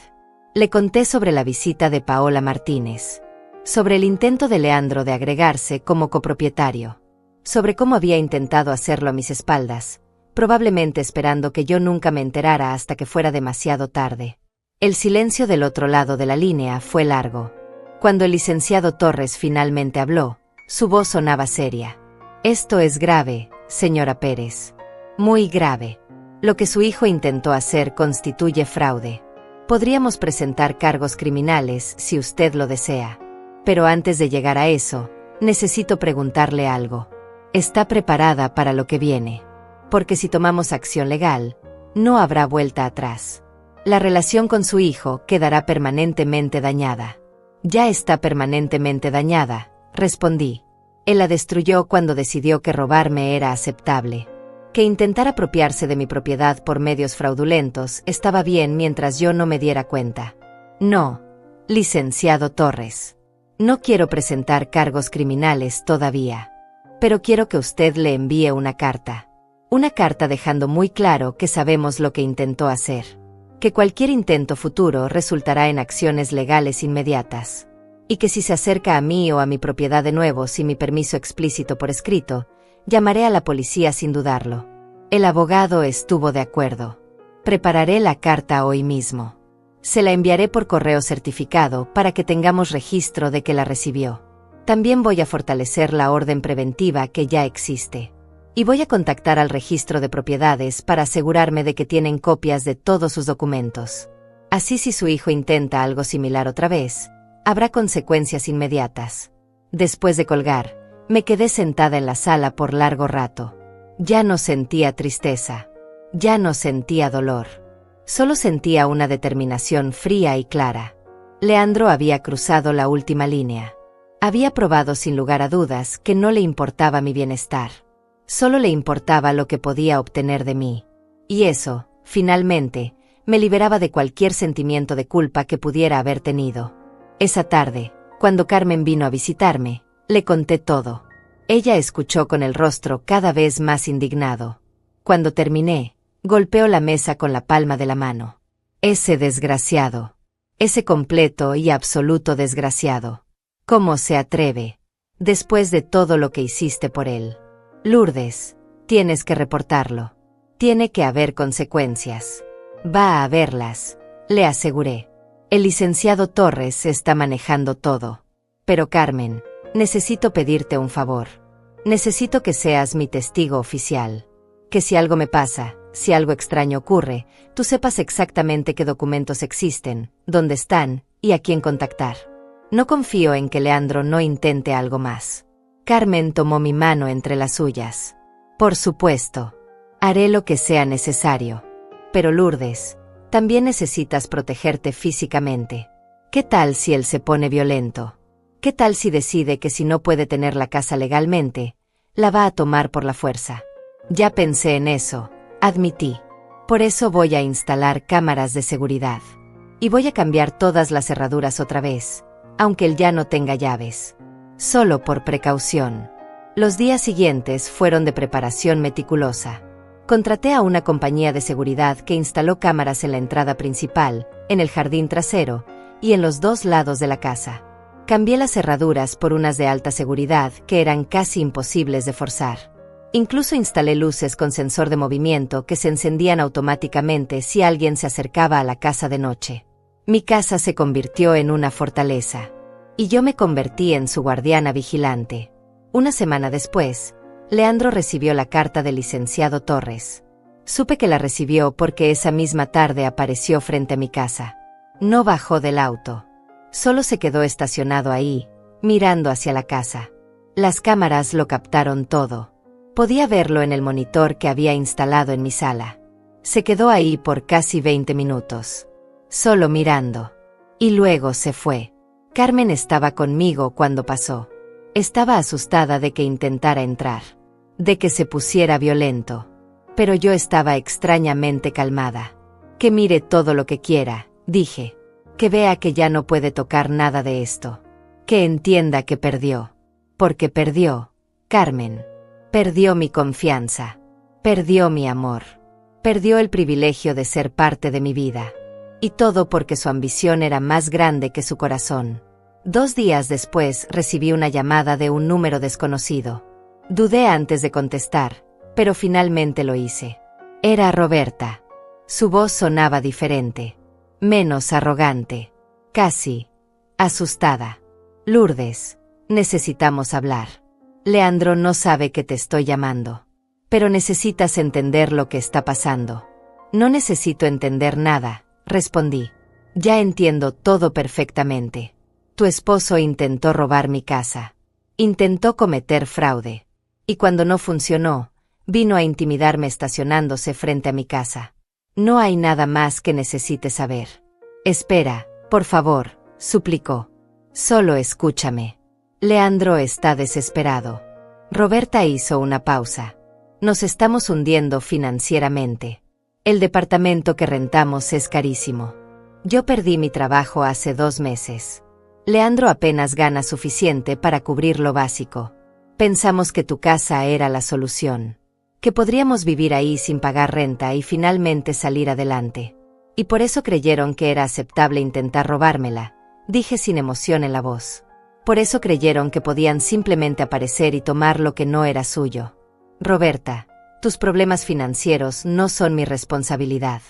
Le conté sobre la visita de Paola Martínez, sobre el intento de Leandro de agregarse como copropietario, sobre cómo había intentado hacerlo a mis espaldas, probablemente esperando que yo nunca me enterara hasta que fuera demasiado tarde. El silencio del otro lado de la línea fue largo. Cuando el licenciado Torres finalmente habló, su voz sonaba seria. Esto es grave, señora Pérez. Muy grave. Lo que su hijo intentó hacer constituye fraude. Podríamos presentar cargos criminales si usted lo desea. Pero antes de llegar a eso, necesito preguntarle algo. ¿Está preparada para lo que viene? Porque si tomamos acción legal, no habrá vuelta atrás. La relación con su hijo quedará permanentemente dañada. Ya está permanentemente dañada, respondí. Él la destruyó cuando decidió que robarme era aceptable. Que intentar apropiarse de mi propiedad por medios fraudulentos estaba bien mientras yo no me diera cuenta. No, licenciado Torres. No quiero presentar cargos criminales todavía. Pero quiero que usted le envíe una carta. Una carta dejando muy claro que sabemos lo que intentó hacer. Que cualquier intento futuro resultará en acciones legales inmediatas. Y que si se acerca a mí o a mi propiedad de nuevo sin mi permiso explícito por escrito, llamaré a la policía sin dudarlo. El abogado estuvo de acuerdo. Prepararé la carta hoy mismo. Se la enviaré por correo certificado para que tengamos registro de que la recibió. También voy a fortalecer la orden preventiva que ya existe. Y voy a contactar al registro de propiedades para asegurarme de que tienen copias de todos sus documentos. Así si su hijo intenta algo similar otra vez, habrá consecuencias inmediatas. Después de colgar, me quedé sentada en la sala por largo rato. Ya no sentía tristeza. Ya no sentía dolor. Solo sentía una determinación fría y clara. Leandro había cruzado la última línea. Había probado sin lugar a dudas que no le importaba mi bienestar. Solo le importaba lo que podía obtener de mí. Y eso, finalmente, me liberaba de cualquier sentimiento de culpa que pudiera haber tenido. Esa tarde, cuando Carmen vino a visitarme, le conté todo. Ella escuchó con el rostro cada vez más indignado. Cuando terminé, golpeó la mesa con la palma de la mano. Ese desgraciado. Ese completo y absoluto desgraciado. ¿Cómo se atreve? Después de todo lo que hiciste por él. Lourdes, tienes que reportarlo. Tiene que haber consecuencias. Va a haberlas, le aseguré. El licenciado Torres está manejando todo. Pero Carmen, necesito pedirte un favor. Necesito que seas mi testigo oficial. Que si algo me pasa, si algo extraño ocurre, tú sepas exactamente qué documentos existen, dónde están, y a quién contactar. No confío en que Leandro no intente algo más. Carmen tomó mi mano entre las suyas. Por supuesto. Haré lo que sea necesario. Pero Lourdes, también necesitas protegerte físicamente. ¿Qué tal si él se pone violento? ¿Qué tal si decide que si no puede tener la casa legalmente, la va a tomar por la fuerza? Ya pensé en eso, admití. Por eso voy a instalar cámaras de seguridad. Y voy a cambiar todas las cerraduras otra vez, aunque él ya no tenga llaves. Solo por precaución. Los días siguientes fueron de preparación meticulosa. Contraté a una compañía de seguridad que instaló cámaras en la entrada principal, en el jardín trasero, y en los dos lados de la casa. Cambié las cerraduras por unas de alta seguridad que eran casi imposibles de forzar. Incluso instalé luces con sensor de movimiento que se encendían automáticamente si alguien se acercaba a la casa de noche. Mi casa se convirtió en una fortaleza. Y yo me convertí en su guardiana vigilante. Una semana después, Leandro recibió la carta del licenciado Torres. Supe que la recibió porque esa misma tarde apareció frente a mi casa. No bajó del auto. Solo se quedó estacionado ahí, mirando hacia la casa. Las cámaras lo captaron todo. Podía verlo en el monitor que había instalado en mi sala. Se quedó ahí por casi 20 minutos. Solo mirando. Y luego se fue. Carmen estaba conmigo cuando pasó. Estaba asustada de que intentara entrar. De que se pusiera violento. Pero yo estaba extrañamente calmada. Que mire todo lo que quiera, dije. Que vea que ya no puede tocar nada de esto. Que entienda que perdió. Porque perdió, Carmen. Perdió mi confianza. Perdió mi amor. Perdió el privilegio de ser parte de mi vida. Y todo porque su ambición era más grande que su corazón. 2 días después recibí una llamada de un número desconocido. Dudé antes de contestar, pero finalmente lo hice. Era Roberta. Su voz sonaba diferente. Menos arrogante. Casi asustada. Lourdes, necesitamos hablar. Leandro no sabe que te estoy llamando. Pero necesitas entender lo que está pasando. No necesito entender nada, respondí. Ya entiendo todo perfectamente. Tu esposo intentó robar mi casa. Intentó cometer fraude. Y cuando no funcionó, vino a intimidarme estacionándose frente a mi casa. No hay nada más que necesites saber. Espera, por favor, suplicó. Solo escúchame. Leandro está desesperado. Roberta hizo una pausa. Nos estamos hundiendo financieramente. El departamento que rentamos es carísimo. Yo perdí mi trabajo hace 2 meses. Leandro apenas gana suficiente para cubrir lo básico. Pensamos que tu casa era la solución. Que podríamos vivir ahí sin pagar renta y finalmente salir adelante. Y por eso creyeron que era aceptable intentar robármela, dije sin emoción en la voz. Por eso creyeron que podían simplemente aparecer y tomar lo que no era suyo. Roberta, tus problemas financieros no son mi responsabilidad.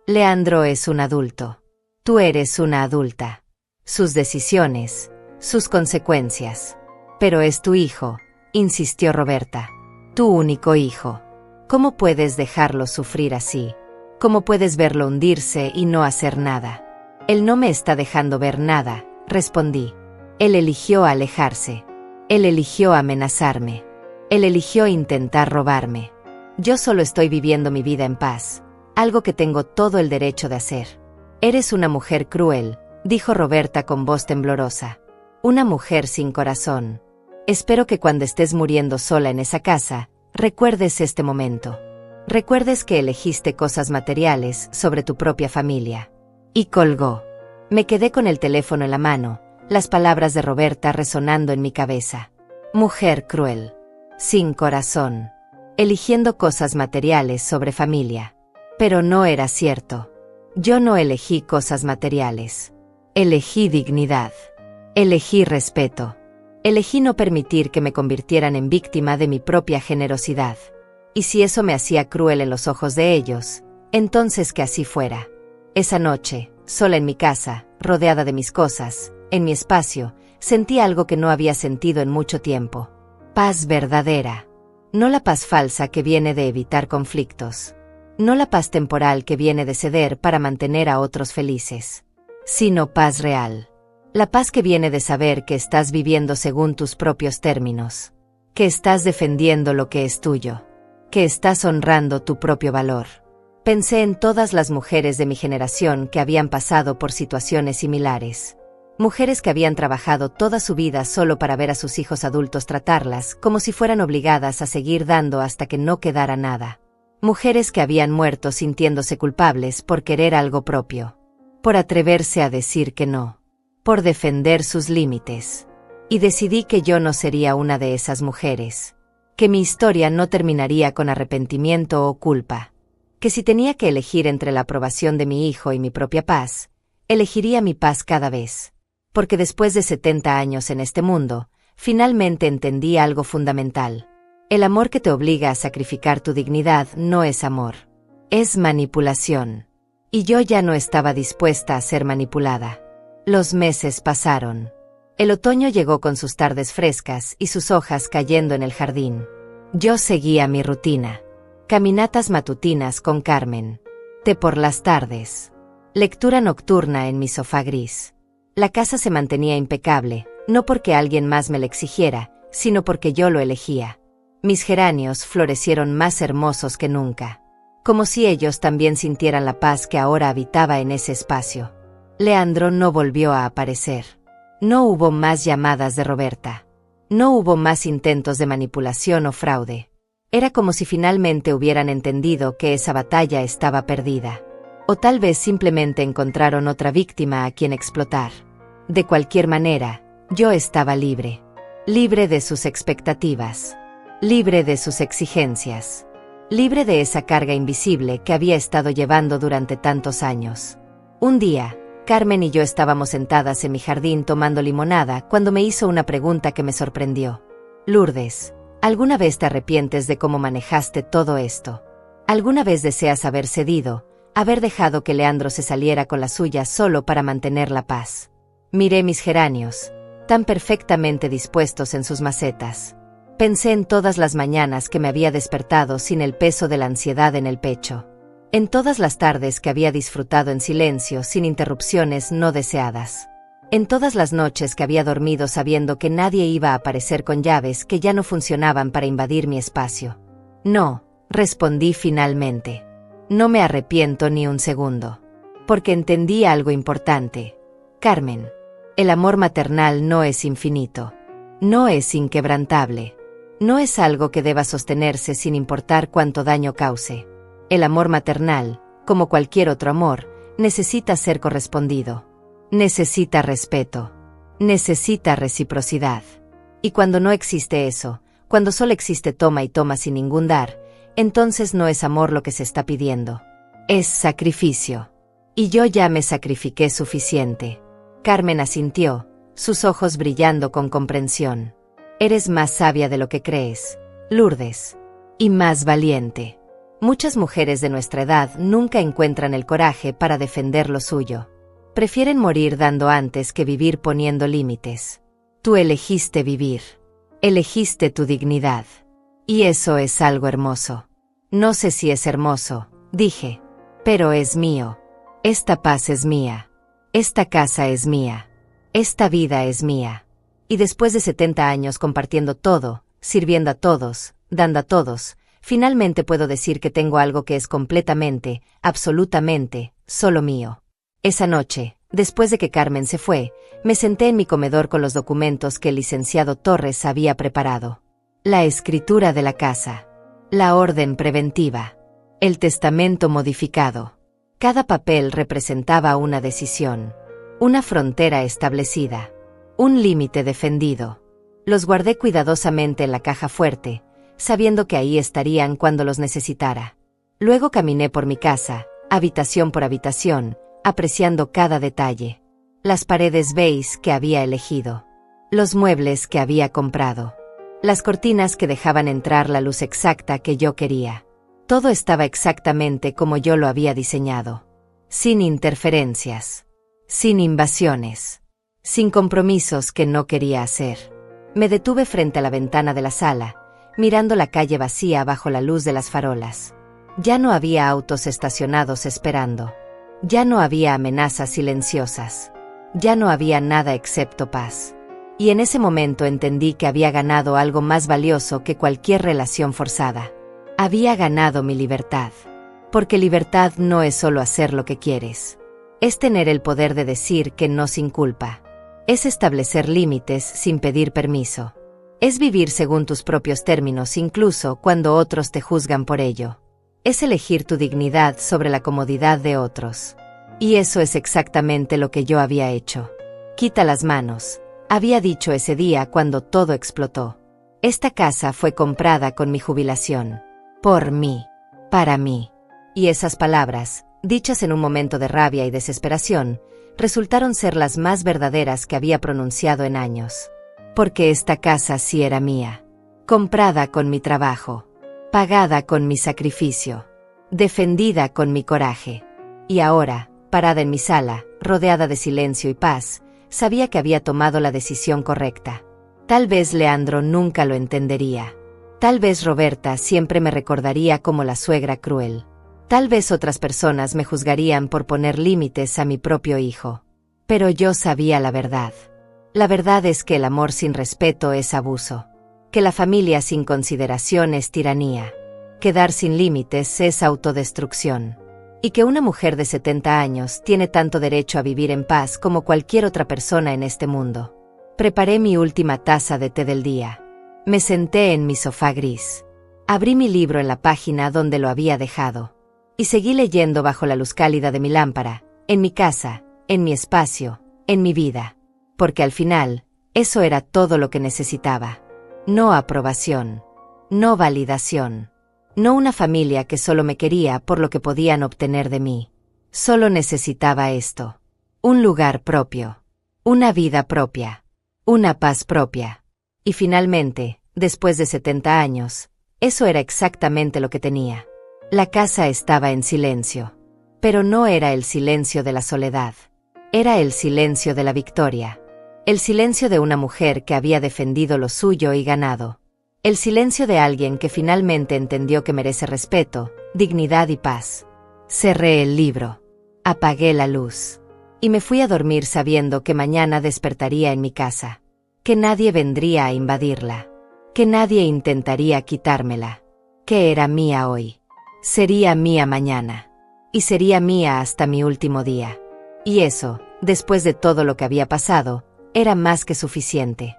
Leandro es un adulto. Tú eres una adulta. Sus decisiones, sus consecuencias. Pero es tu hijo, insistió Roberta. Tu único hijo. ¿Cómo puedes dejarlo sufrir así? ¿Cómo puedes verlo hundirse y no hacer nada? Él no me está dejando ver nada, respondí. Él eligió alejarse. Él eligió amenazarme. Él eligió intentar robarme. Yo solo estoy viviendo mi vida en paz, algo que tengo todo el derecho de hacer. Eres una mujer cruel, dijo Roberta con voz temblorosa. Una mujer sin corazón. Espero que cuando estés muriendo sola en esa casa, recuerdes este momento. Recuerdes que elegiste cosas materiales sobre tu propia familia. Y colgó. Me quedé con el teléfono en la mano, las palabras de Roberta resonando en mi cabeza. Mujer cruel. Sin corazón. Eligiendo cosas materiales sobre familia. Pero no era cierto. Yo no elegí cosas materiales. Elegí dignidad. Elegí respeto. Elegí no permitir que me convirtieran en víctima de mi propia generosidad. Y si eso me hacía cruel en los ojos de ellos, entonces que así fuera. Esa noche, sola en mi casa, rodeada de mis cosas, en mi espacio, sentí algo que no había sentido en mucho tiempo. Paz verdadera. No la paz falsa que viene de evitar conflictos. No la paz temporal que viene de ceder para mantener a otros felices. Sino paz real. La paz que viene de saber que estás viviendo según tus propios términos. Que estás defendiendo lo que es tuyo. Que estás honrando tu propio valor. Pensé en todas las mujeres de mi generación que habían pasado por situaciones similares. Mujeres que habían trabajado toda su vida solo para ver a sus hijos adultos tratarlas como si fueran obligadas a seguir dando hasta que no quedara nada. Mujeres que habían muerto sintiéndose culpables por querer algo propio. Por atreverse a decir que no. Por defender sus límites. Y decidí que yo no sería una de esas mujeres. Que mi historia no terminaría con arrepentimiento o culpa. Que si tenía que elegir entre la aprobación de mi hijo y mi propia paz, elegiría mi paz cada vez. Porque después de 70 años en este mundo, finalmente entendí algo fundamental. El amor que te obliga a sacrificar tu dignidad no es amor. Es manipulación. Y yo ya no estaba dispuesta a ser manipulada. Los meses pasaron. El otoño llegó con sus tardes frescas y sus hojas cayendo en el jardín. Yo seguía mi rutina. Caminatas matutinas con Carmen. Té por las tardes. Lectura nocturna en mi sofá gris. La casa se mantenía impecable, no porque alguien más me la exigiera, sino porque yo lo elegía. Mis geranios florecieron más hermosos que nunca. Como si ellos también sintieran la paz que ahora habitaba en ese espacio. Leandro no volvió a aparecer. No hubo más llamadas de Roberta. No hubo más intentos de manipulación o fraude. Era como si finalmente hubieran entendido que esa batalla estaba perdida. O tal vez simplemente encontraron otra víctima a quien explotar. De cualquier manera, yo estaba libre. Libre de sus expectativas. Libre de sus exigencias. Libre de esa carga invisible que había estado llevando durante tantos años. Un día, Carmen y yo estábamos sentadas en mi jardín tomando limonada cuando me hizo una pregunta que me sorprendió. Lourdes, ¿alguna vez te arrepientes de cómo manejaste todo esto? ¿Alguna vez deseas haber cedido, haber dejado que Leandro se saliera con la suya solo para mantener la paz? Miré mis geranios, tan perfectamente dispuestos en sus macetas. Pensé en todas las mañanas que me había despertado sin el peso de la ansiedad en el pecho. En todas las tardes que había disfrutado en silencio sin interrupciones no deseadas. En todas las noches que había dormido sabiendo que nadie iba a aparecer con llaves que ya no funcionaban para invadir mi espacio. No, respondí finalmente. No me arrepiento ni un segundo. Porque entendí algo importante. Carmen, el amor maternal no es infinito. No es inquebrantable. No es algo que deba sostenerse sin importar cuánto daño cause. El amor maternal, como cualquier otro amor, necesita ser correspondido. Necesita respeto. Necesita reciprocidad. Y cuando no existe eso, cuando solo existe toma y toma sin ningún dar, entonces no es amor lo que se está pidiendo. Es sacrificio. Y yo ya me sacrifiqué suficiente. Carmen asintió, sus ojos brillando con comprensión. Eres más sabia de lo que crees, Lourdes. Y más valiente. Muchas mujeres de nuestra edad nunca encuentran el coraje para defender lo suyo. Prefieren morir dando antes que vivir poniendo límites. Tú elegiste vivir. Elegiste tu dignidad. Y eso es algo hermoso. No sé si es hermoso, dije. Pero es mío. Esta paz es mía. Esta casa es mía. Esta vida es mía. Y después de 70 años compartiendo todo, sirviendo a todos, dando a todos, finalmente puedo decir que tengo algo que es completamente, absolutamente, solo mío. Esa noche, después de que Carmen se fue, me senté en mi comedor con los documentos que el licenciado Torres había preparado. La escritura de la casa. La orden preventiva. El testamento modificado. Cada papel representaba una decisión. Una frontera establecida. Un límite defendido. Los guardé cuidadosamente en la caja fuerte, sabiendo que ahí estarían cuando los necesitara. Luego caminé por mi casa, habitación por habitación, apreciando cada detalle. Las paredes beige que había elegido. Los muebles que había comprado. Las cortinas que dejaban entrar la luz exacta que yo quería. Todo estaba exactamente como yo lo había diseñado. Sin interferencias. Sin invasiones. Sin compromisos que no quería hacer. Me detuve frente a la ventana de la sala, mirando la calle vacía bajo la luz de las farolas. Ya no había autos estacionados esperando. Ya no había amenazas silenciosas. Ya no había nada excepto paz. Y en ese momento entendí que había ganado algo más valioso que cualquier relación forzada. Había ganado mi libertad. Porque libertad no es solo hacer lo que quieres. Es tener el poder de decir que no sin culpa. Es establecer límites sin pedir permiso. Es vivir según tus propios términos incluso cuando otros te juzgan por ello. Es elegir tu dignidad sobre la comodidad de otros. Y eso es exactamente lo que yo había hecho. Quita las manos, había dicho ese día cuando todo explotó. Esta casa fue comprada con mi jubilación. Por mí. Para mí. Y esas palabras, dichas en un momento de rabia y desesperación, resultaron ser las más verdaderas que había pronunciado en años. Porque esta casa sí era mía. comprada con mi trabajo, pagada con mi sacrificio, defendida con mi coraje. Y ahora, parada en mi sala, rodeada de silencio y paz, sabía que había tomado la decisión correcta. Tal vez Leandro nunca lo entendería. Tal vez Roberta siempre me recordaría como la suegra cruel. Tal vez otras personas me juzgarían por poner límites a mi propio hijo. Pero yo sabía la verdad. La verdad es que el amor sin respeto es abuso. Que la familia sin consideración es tiranía. Que dar sin límites es autodestrucción. Y que una mujer de 70 años tiene tanto derecho a vivir en paz como cualquier otra persona en este mundo. Preparé mi última taza de té del día. Me senté en mi sofá gris. Abrí mi libro en la página donde lo había dejado. Y seguí leyendo bajo la luz cálida de mi lámpara, en mi casa, en mi espacio, en mi vida. Porque al final, eso era todo lo que necesitaba. No aprobación. No validación. No una familia que solo me quería por lo que podían obtener de mí. Solo necesitaba esto. Un lugar propio. Una vida propia. Una paz propia. Y finalmente, después de 70 años, eso era exactamente lo que tenía. La casa estaba en silencio. Pero no era el silencio de la soledad. Era el silencio de la victoria. El silencio de una mujer que había defendido lo suyo y ganado. El silencio de alguien que finalmente entendió que merece respeto, dignidad y paz. Cerré el libro. Apagué la luz. Y me fui a dormir sabiendo que mañana despertaría en mi casa. Que nadie vendría a invadirla. Que nadie intentaría quitármela. Que era mía hoy. Sería mía mañana. Y sería mía hasta mi último día. Y eso, después de todo lo que había pasado, era más que suficiente.